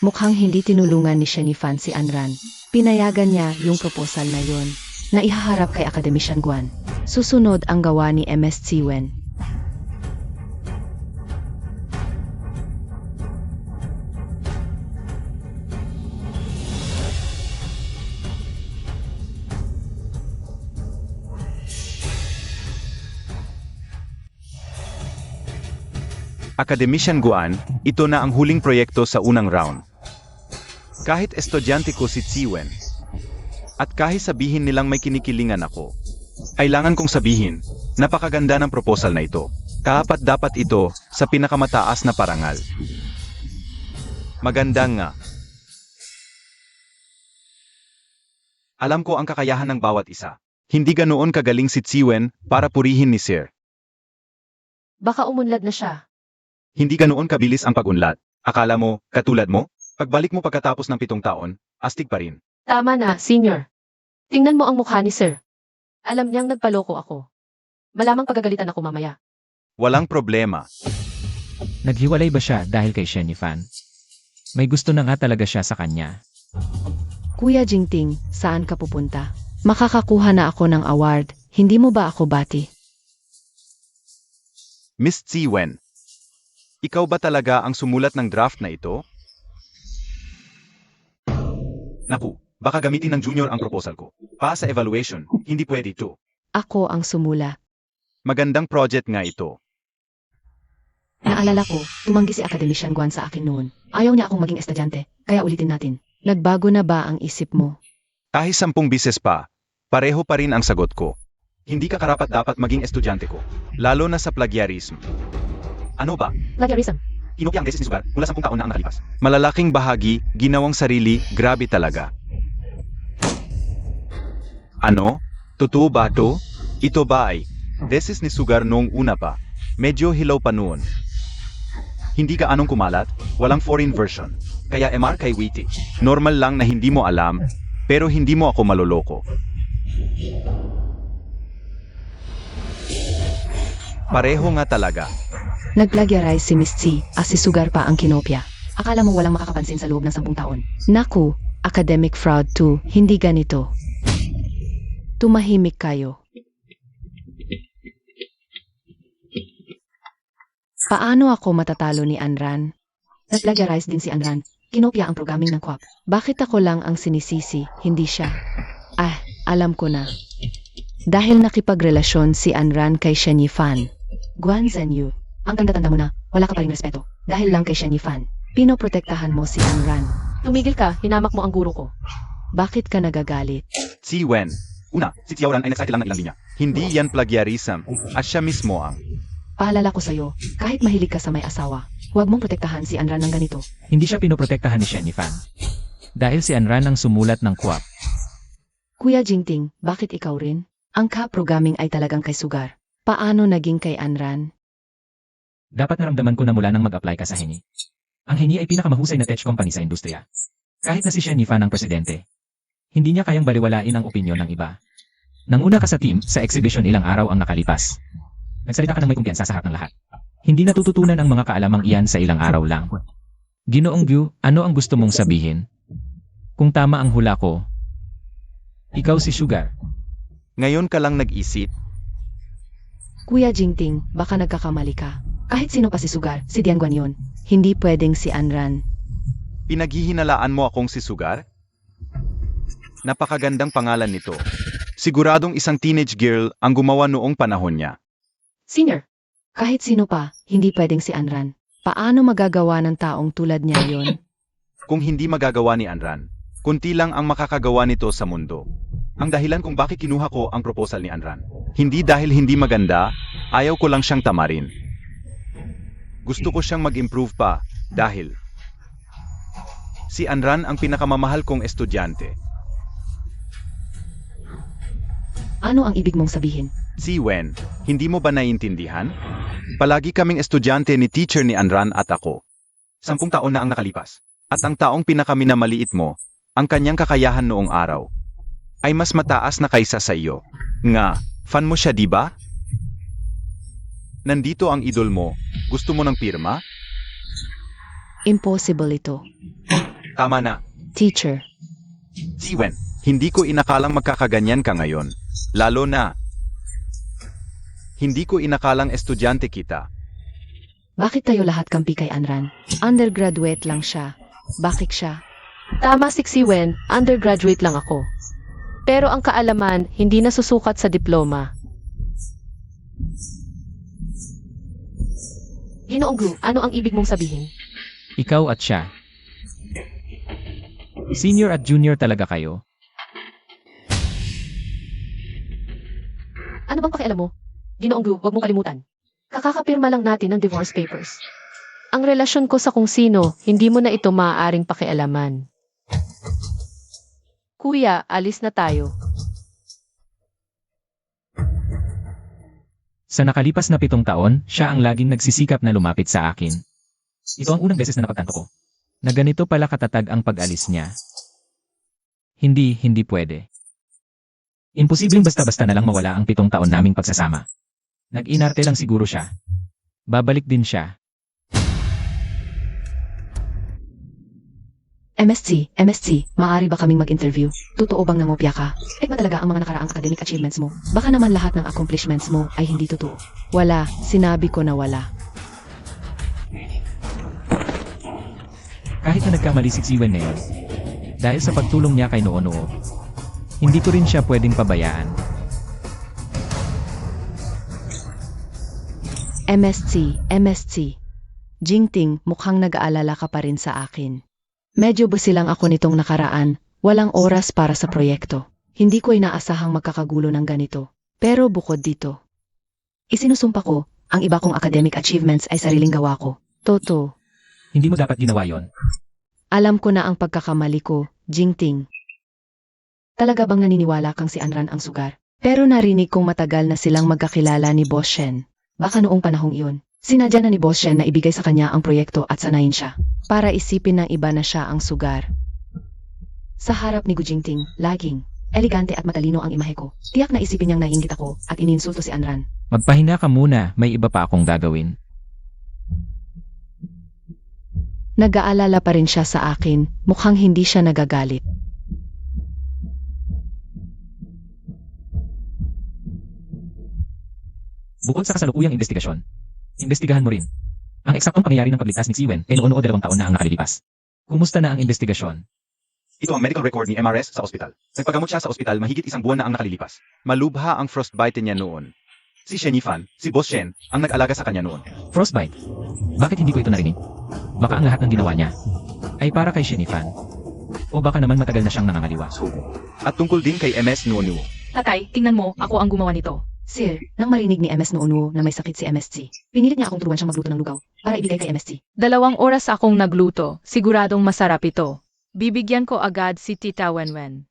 Mukhang hindi tinulungan ni Shenifan si Anran. Pinayagan niya yung proposal na yon na ihaharap kay Academician Guan. Susunod ang gawa ni MS Tsiwen. Academician Guan, ito na ang huling proyekto sa unang round. Kahit estudyante ko si Tsiwen, at kahit sabihin nilang may kinikilingan ako, kailangan kong sabihin, napakaganda ng proposal na ito. Dapat ito sa pinakamataas na parangal. Maganda nga. Alam ko ang kakayahan ng bawat isa. Hindi ganoon kagaling si Tsiwen para purihin ni Sir. Baka umunlad na siya. Hindi ganoon kabilis ang pag-unlad. Akala mo, katulad mo, pagbalik mo pagkatapos ng 7 taon, astig pa rin. Tama na, Senior. Tingnan mo ang mukha ni Sir. Alam niyang nagpaloko ako. Malamang pagagalitan ako mamaya. Walang problema. Naghiwalay ba siya dahil kay Shenifan? May gusto na nga talaga siya sa kanya. Kuya Jingting, saan ka pupunta? Makakakuha na ako ng award. Hindi mo ba ako bati? Miss Tsiwen, ikaw ba talaga ang sumulat ng draft na ito? Naku, baka gamitin ng junior ang proposal ko. Pa sa evaluation, hindi pwede ito. Ako ang sumula. Magandang project nga ito. Naalala ko, tumanggi si Academician Guan sa akin noon. Ayaw niya akong maging estudyante, kaya ulitin natin. Nagbago na ba ang isip mo? Kahit 10 bises pa, pareho pa rin ang sagot ko. Hindi ka karapat-dapat maging estudyante ko, lalo na sa plagiarism. Ano ba? Plagiarism. Kinopya ang thesis ni Sugar mula 10 taon na ang nakalipas. Malalaking bahagi, ginawang sarili, grabe talaga. Ano? Totoo ba to? Ito ba ay thesis ni Sugar noong una pa? Medyo hilaw pa noon. Hindi ka anong kumalat, walang foreign version. Kaya MR kay Witty. Normal lang na hindi mo alam, pero hindi mo ako maloloko. Pareho nga talaga. Nagplagiarize si Miss Tsi, si Sugar pa ang kinopya. Akala mo walang makakapansin sa loob ng 10 taon. Naku, academic fraud too, hindi ganito. Tumahimik kayo. Paano ako matatalo ni Anran? Nagplagiarize din si Anran. Kinopya ang programming ng QAP. Bakit ako lang ang sinisisi, hindi siya? Alam ko na. Dahil nakipagrelasyon si Anran kay Shenifan. Guan Zhenyu, ang tanda-tanda mo na, wala ka pa rin respeto. Dahil lang kay Shenifan, pinoprotektahan mo si Anran. Tumigil ka, hinamak mo ang guro ko. Bakit ka nagagalit? Tsiwen. Una, si Xiaoran ay nagsayti lang ng ilang linya. Hindi yan plagiarism, at siya mismo ang... Paalala ko sa'yo, kahit mahilig ka sa may asawa, huwag mong protektahan si Anran ng ganito. Hindi siya pinoprotektahan ni Shenifan. Dahil si Anran ang sumulat ng QAP. Kuya Jingting, bakit ikaw rin? Ang ka-programming ay talagang kay Sugar. Paano naging kay Anran? Dapat naramdaman ko na mula nang mag-apply ka sa Henny. Ang Henny ay pinakamahusay na tech company sa industriya. Kahit na si Shenifan ang presidente. Hindi niya kayang baliwalain ang opinyon ng iba. Nanguna ka sa team, sa exhibition ilang araw ang nakalipas. Nagsalita ka ng may kumpiyansa sa harap ng lahat. Hindi natututunan ang mga kaalamang iyan sa ilang araw lang. Ginoong Gu, ano ang gusto mong sabihin? Kung tama ang hula ko, ikaw si Sugar. Ngayon ka lang nag-isip. Kuya Jingting, baka nagkakamali ka. Kahit sino pa si Sugar, si Dian Guan yun. Hindi pwedeng si Anran. Pinaghihinalaan mo akong si Sugar? Napakagandang pangalan nito. Siguradong isang teenage girl ang gumawa noong panahon niya. Senior, kahit sino pa, hindi pwedeng si Anran. Paano magagawa ng taong tulad niya yon? Kung hindi magagawa ni Anran, kunti lang ang makakagawa nito sa mundo. Ang dahilan kung bakit kinuha ko ang proposal ni Anran. Hindi dahil hindi maganda, ayaw ko lang siyang tamarin. Gusto ko siyang mag-improve pa, dahil si Anran ang pinakamamahal kong estudyante. Ano ang ibig mong sabihin? Si Wen, hindi mo ba naiintindihan? Palagi kaming estudyante ni teacher ni Anran at ako. 10 taon na ang nakalipas. At ang taong pinakaminamaliit mo, ang kanyang kakayahan noong araw, ay mas mataas na kaysa sa iyo. Nga, fan mo siya di ba? Nandito ang idol mo, gusto mo ng pirma? Impossible ito. Tama na. Teacher, Si Wen, hindi ko inakalang magkakaganyan ka ngayon. Lalo na, hindi ko inakalang estudyante kita. bakit tayo lahat kampi kay Anran? Undergraduate lang siya. Bakit siya? Tama si Wen, undergraduate lang ako. Pero ang kaalaman, hindi nasusukat sa diploma. Ginoong Gu, ano ang ibig mong sabihin? Ikaw at siya. Senior at junior talaga kayo. Ano bang pakialam mo? Ginoong Gu, huwag mong kalimutan. Kakakapirma lang natin ng divorce papers. Ang relasyon ko sa kung sino, hindi mo na ito maaaring pakialaman. Kuya, alis na tayo. Sa nakalipas na 7 taon, siya ang laging nagsisikap na lumapit sa akin. Ito ang unang beses na napagtanto ko, na ganito pala katatag ang pag-alis niya. Hindi pwede. Imposibleng basta-basta na lang mawala ang 7 taon naming pagsasama. Nag-inarte lang siguro siya. Babalik din siya. MSC, maaari ba kaming mag-interview? Totoo bang nangopya ka? Ba talaga ang mga nakaraang academic achievements mo? Baka naman lahat ng accomplishments mo ay hindi totoo. Wala, sinabi ko na wala. Kahit na nagkamali si Wen ngayon, dahil sa pagtulong niya kay Noo-Noo, hindi ko rin siya pwedeng pabayaan. MSC. Jingting, mukhang nag-aalala ka pa rin sa akin. Medyo busilang ako nitong nakaraan, walang oras para sa proyekto. Hindi ko inaasahang magkakagulo ng ganito. Pero bukod dito, isinusumpa ko, ang iba kong academic achievements ay sariling gawa ko. Toto, Hindi mo dapat ginawa yon. alam ko na ang pagkakamali ko, Jingting. Talaga bang naniniwala kang si Anran ang sugar? Pero narinig kong matagal na silang magkakilala ni Boss Shen. Baka noong panahong iyon, sinadya na ni Boss Shen na ibigay sa kanya ang proyekto at sanayin siya, para isipin ng iba na siya ang sugar. Sa harap ni Gu Jingting, laging, elegante at matalino ang imahe ko. Tiyak na isipin niyang naiinggit ako at ininsulto si Anran. Magpahinga ka muna, may iba pa akong gagawin. Nag-aalala pa rin siya sa akin, mukhang hindi siya nagagalit. Bukod sa kasalukuyang investigasyon, investigahan mo rin ang eksaktong pangyayari ng pagligtas ni Wen ay noon 2 taon na ang nakalilipas. Kumusta na ang investigasyon? Ito ang medical record ni MRS sa ospital. Nagpagamot siya sa ospital mahigit 1 buwan na ang nakalilipas. Malubha ang frostbite niya noon. Si Shen Yifan, si Boss Shen, ang nag-alaga sa kanya noon. Frostbite. Bakit hindi ko ito narinig? Baka ang lahat ng ginawa niya ay para kay Shenifan. O baka naman matagal na siyang nangangaliwa. At tungkol din kay MS Nuonu. Tatay, tingnan mo, ako ang gumawa nito. Sir, nang marinig ni MS Noo-Noo na may sakit si MSC, pinilit niya akong turuan siyang magluto ng lugaw para ibigay kay MSC. 2 oras akong nagluto, siguradong masarap ito. Bibigyan ko agad si Tita Wenwen.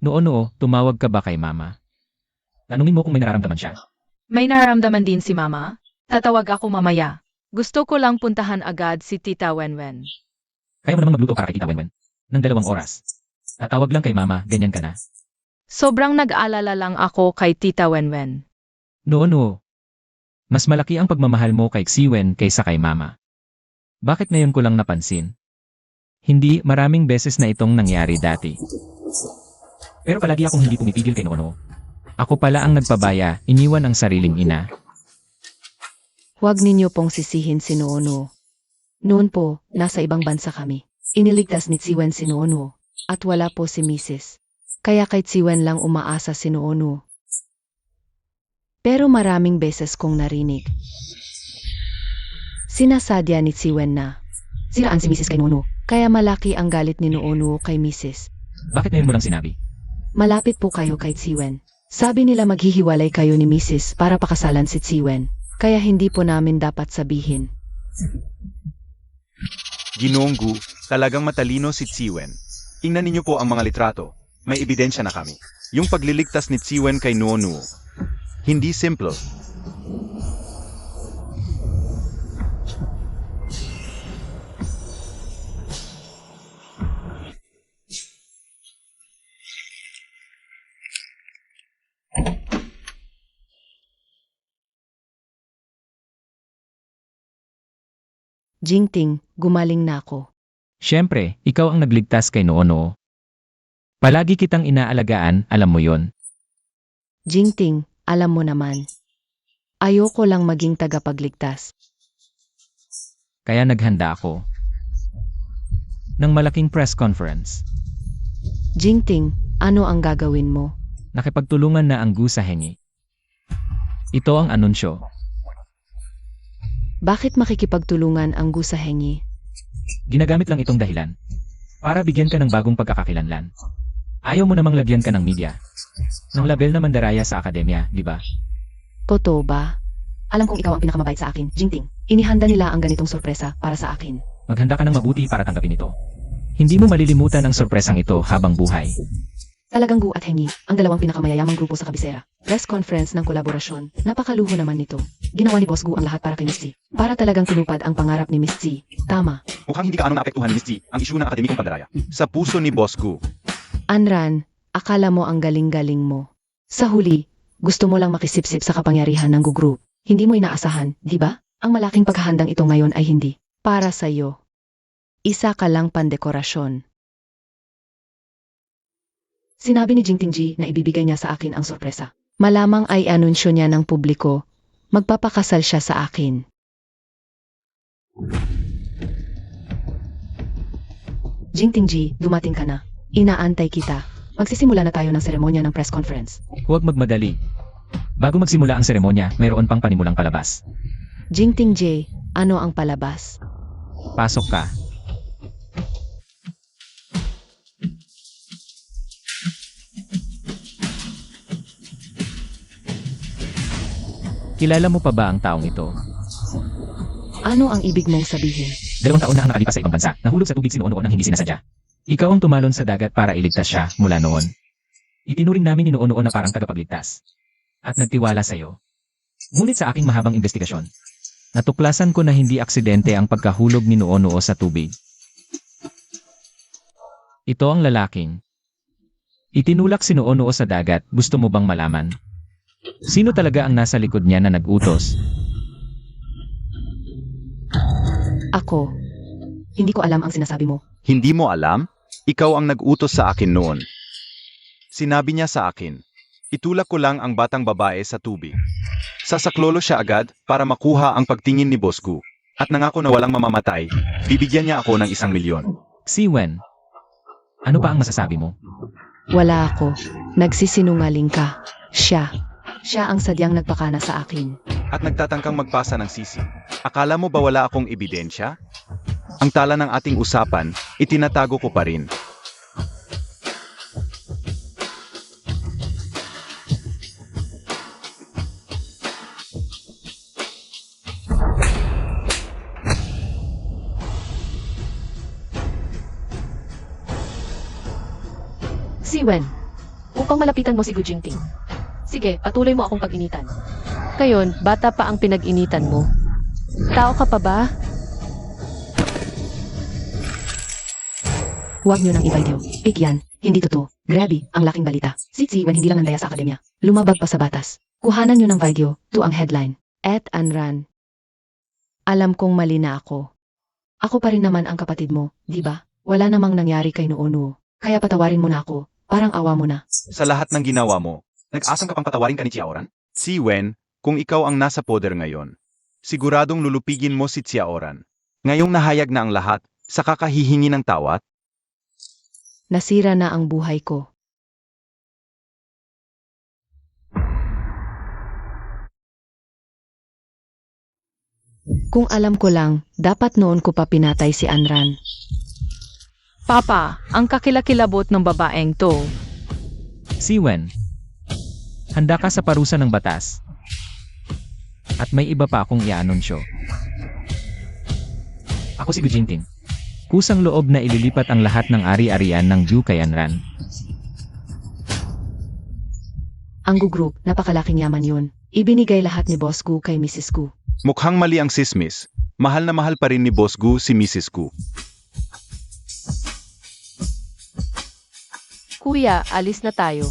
Noo-Noo, tumawag ka ba kay Mama? Tanungin mo kung may nararamdaman siya. May nararamdaman din si Mama? Tatawag ako mamaya. Gusto ko lang puntahan agad si Tita Wenwen. Kaya mo namang magluto para kay Tita Wenwen ng 2 oras. Tatawag lang kay Mama, ganyan ka na. Sobrang nag-alala lang ako kay Tita Wenwen. No. Mas malaki ang pagmamahal mo kay Xiwen kaysa kay Mama. Bakit ngayon ko lang napansin? Hindi, maraming beses na itong nangyari dati. Pero palagi akong hindi pumipigil kay Noono. Ako pala ang nagpabaya, iniwan ang sariling ina. Huwag ninyo pong sisihin si Noono. Noon po, nasa ibang bansa kami. Iniligtas ni Tsiwen si Noono. At wala po si Mrs. Kaya kay Tsiwen lang umaasa si Noono. Pero maraming beses kong narinig. Sinasadya ni Tsiwen na siraan si Mrs. kay Noono. Kaya malaki ang galit ni Noono kay Mrs. Bakit ngayon mo lang sinabi? Malapit po kayo kay Tsiwen. Sabi nila maghihiwalay kayo ni Mrs. para pakasalan si Tsiwen. Kaya hindi po namin dapat sabihin. Ginoong Gu, talagang matalino si Tsiwen. Tingnan ninyo po ang mga litrato. May ebidensya na kami. Yung pagliligtas ni Tsiwen kay Noono. Hindi simple. Jingting, gumaling na ako. Siyempre, ikaw ang nagligtas kay Noono. Palagi kitang inaalagaan, alam mo yon. Jingting, alam mo naman. Ayoko lang maging tagapagligtas. Kaya naghanda ako ng malaking press conference. Jingting, ano ang gagawin mo? Nakipagtulungan na ang Gu sa hengi. Ito ang anunsyo. Bakit makikipagtulungan ang Gu sa hengi? Ginagamit lang itong dahilan para bigyan ka ng bagong pagkakakilanlan. Ayaw mo namang lagyan ka ng media ng label na mandaraya sa akademya, di ba? Totoo ba? Alam kong ikaw ang pinakamabait sa akin, Jingting. Inihanda nila ang ganitong sorpresa para sa akin. Maghanda ka ng mabuti para tanggapin ito. Hindi mo malilimutan ang sorpresang ito habang buhay. Talagang Gu at Hengi, ang dalawang pinakamayayamang grupo sa kabisera. Press conference ng kolaborasyon. Napakaluho naman nito. Ginawa ni Boss Gu ang lahat para kay Miss T. Para talagang tinupad ang pangarap ni Miss T. Tama. Mukhang hindi ka anong naapektuhan ni Miss T ang isyu ng akademikong pandaraya. Sa puso ni Boss Gu. Anran, akala mo ang galing-galing mo. Sa huli, gusto mo lang makisipsip sa kapangyarihan ng Gu Group. Hindi mo inaasahan, di ba? Ang malaking paghahandang ito ngayon ay hindi para sa'yo. Isa ka lang pandekorasyon. Sinabi ni Jingting Ji na ibibigay niya sa akin ang sorpresa. Malamang ay anunsyo niya ng publiko. Magpapakasal siya sa akin. Jingting Ji, dumating ka na. Inaantay kita. Magsisimula na tayo ng seremonya ng press conference. Huwag magmadali. Bago magsimula ang seremonya, mayroon pang panimulang palabas. Jingting Ji, ano ang palabas? Pasok ka. Kilala mo pa ba ang taong ito? Ano ang ibig mong sabihin? 2 taon na ang nakalipas sa ibang bansa, nahulog sa tubig si Noono nang hindi sinasadya. Ikaw ang tumalon sa dagat para iligtas siya mula noon. Itinuring namin ni Noono na parang tagapagligtas. At nagtiwala sa iyo. Ngunit sa aking mahabang investigasyon, natuklasan ko na hindi aksidente ang pagkahulog ni Noono sa tubig. Ito ang lalaking itinulak si Noono sa dagat, gusto mo bang malaman? Sino talaga ang nasa likod niya na nag-utos? Ako. Hindi ko alam ang sinasabi mo. Hindi mo alam? Ikaw ang nag-utos sa akin noon. Sinabi niya sa akin, itulak ko lang ang batang babae sa tubig. Sasaklolo siya agad para makuha ang pagtingin ni Boss Gu. At nangako na walang mamamatay, bibigyan niya ako ng 1 milyon. Xiwen, ano pa ang masasabi mo? Wala ako. Nagsisinungaling ka. Siya. Siya ang sadyang nagpakana sa akin. At nagtatangkang magpasa ng sisi. Akala mo ba wala akong ebidensya? Ang tala ng ating usapan, itinatago ko pa rin. Xiwen, upang malapitan mo si Gu Jingting. Sige, patuloy mo akong pag-initan. Ngayon, bata pa ang pinag-initan mo. Tao ka pa ba? Huwag niyo nang i-video. Pick yan. Hindi totoo. Grabe, ang laking balita. Si Wen hindi lang nandaya sa akademya. Lumabag pa sa batas. Kuhanan nyo ng video, to ang headline. At Anran. Alam kong mali na ako. Ako pa rin naman ang kapatid mo, di ba? Wala namang nangyari kay Noono. Kaya patawarin mo na ako. Parang awa mo na. Sa lahat ng ginawa mo, nag-asang ka pang patawarin ka ni Chiaoran? Si Wen, kung ikaw ang nasa poder ngayon, siguradong lulupigin mo si Chiaoran. Ngayong nahayag na ang lahat, sa kakahihingi ng tawad, Nasira na ang buhay ko. Kung alam ko lang, dapat noon ko pa pinatay si Anran. Papa, ang kakilakilabot ng babaeng to. Si Wen. Handa ka sa parusa ng batas. At may iba pa akong i-anunsyo. Ako si Gu Jingting. Kusang loob na ililipat ang lahat ng ari-arian ng Ju kay Anran. Ang Gu Group, napakalaking yaman yun. Ibinigay lahat ni Boss Gu kay Mrs. Gu. mukhang mali ang sismis. Mahal na mahal pa rin ni Boss Gu si Mrs. Gu. Kuya, alis na tayo.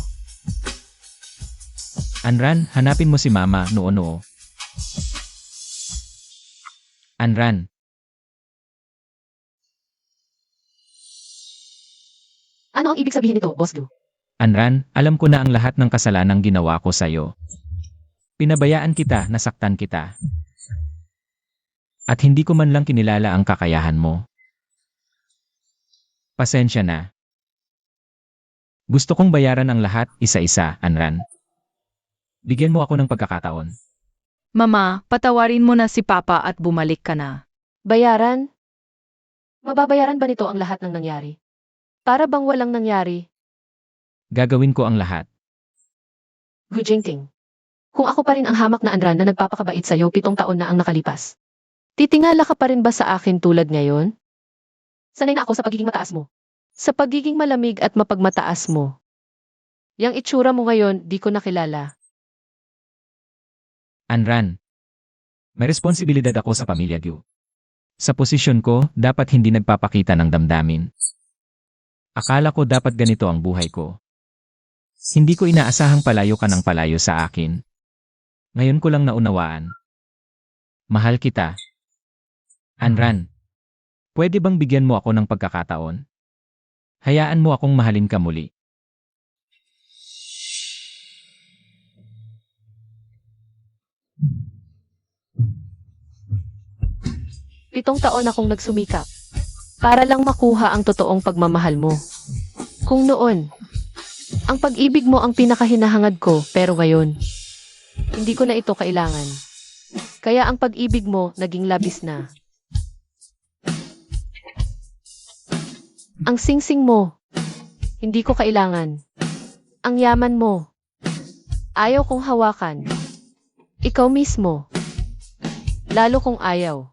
Anran, hanapin mo si Mama, Noono. Anran. Ano ang ibig sabihin nito, Boss Gu? Anran, alam ko na ang lahat ng kasalanang ginawa ko sa'yo. Pinabayaan kita, nasaktan kita. At hindi ko man lang kinilala ang kakayahan mo. Pasensya na. Gusto kong bayaran ang lahat, isa-isa, Anran. Bigyan mo ako ng pagkakataon. Mama, patawarin mo na si Papa at bumalik ka na. Bayaran? Mababayaran ba nito ang lahat ng nangyari? Para bang walang nangyari? Gagawin ko ang lahat. Gu Jingting. Kung ako pa rin ang hamak na Anran na nagpapakabait sa'yo 7 taon na ang nakalipas. Titingala ka pa rin ba sa akin tulad ngayon? Sanay na ako sa pagiging mataas mo. Sa pagiging malamig at mapagmataas mo. Yang itsura mo ngayon, di ko nakilala. Anran. May responsibilidad ako sa pamilya Gyu. Sa posisyon ko, dapat hindi nagpapakita ng damdamin. Akala ko dapat ganito ang buhay ko. Hindi ko inaasahang palayo ka ng palayo sa akin. Ngayon ko lang naunawaan. Mahal kita. Anran. Pwede bang bigyan mo ako ng pagkakataon? Hayaan mo akong mahalin ka muli. Pitong taon akong nagsumikap. Para lang makuha ang totoong pagmamahal mo. Kung noon, ang pag-ibig mo ang pinakahinahangad ko, pero ngayon, hindi ko na ito kailangan. Kaya ang pag-ibig mo naging labis na. Ang singsing mo, hindi ko kailangan. Ang yaman mo, ayaw kong hawakan. Ikaw mismo, lalo kong ayaw.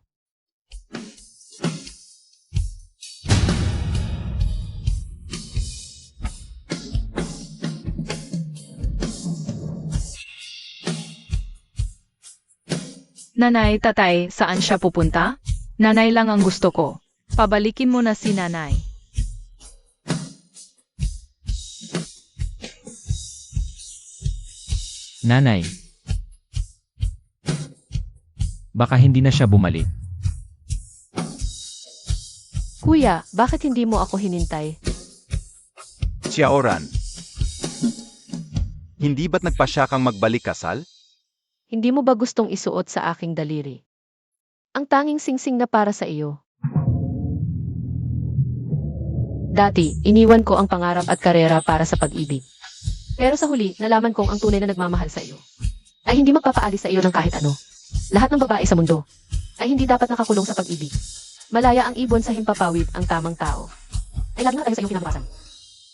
Nanay, tatay, saan siya pupunta? Nanay lang ang gusto ko. Pabalikin mo na si nanay. Nanay. Baka hindi na siya bumalik. Kuya, bakit hindi mo ako hinintay? Chiaoran. Hindi ba't nagpasya kang magbalik kasal? Hindi mo ba gustong isuot sa aking daliri? Ang tanging singsing na para sa iyo. Dati, iniwan ko ang pangarap at karera para sa pag-ibig. Pero sa huli, nalaman kong ang tunay na nagmamahal sa iyo ay hindi magpapaalis sa iyo ng kahit ano. Lahat ng babae sa mundo ay hindi dapat nakakulong sa pag-ibig. Malaya ang ibon sa himpapawid ang tamang tao. Ay lagi na tayo sa iyong kinabukasan.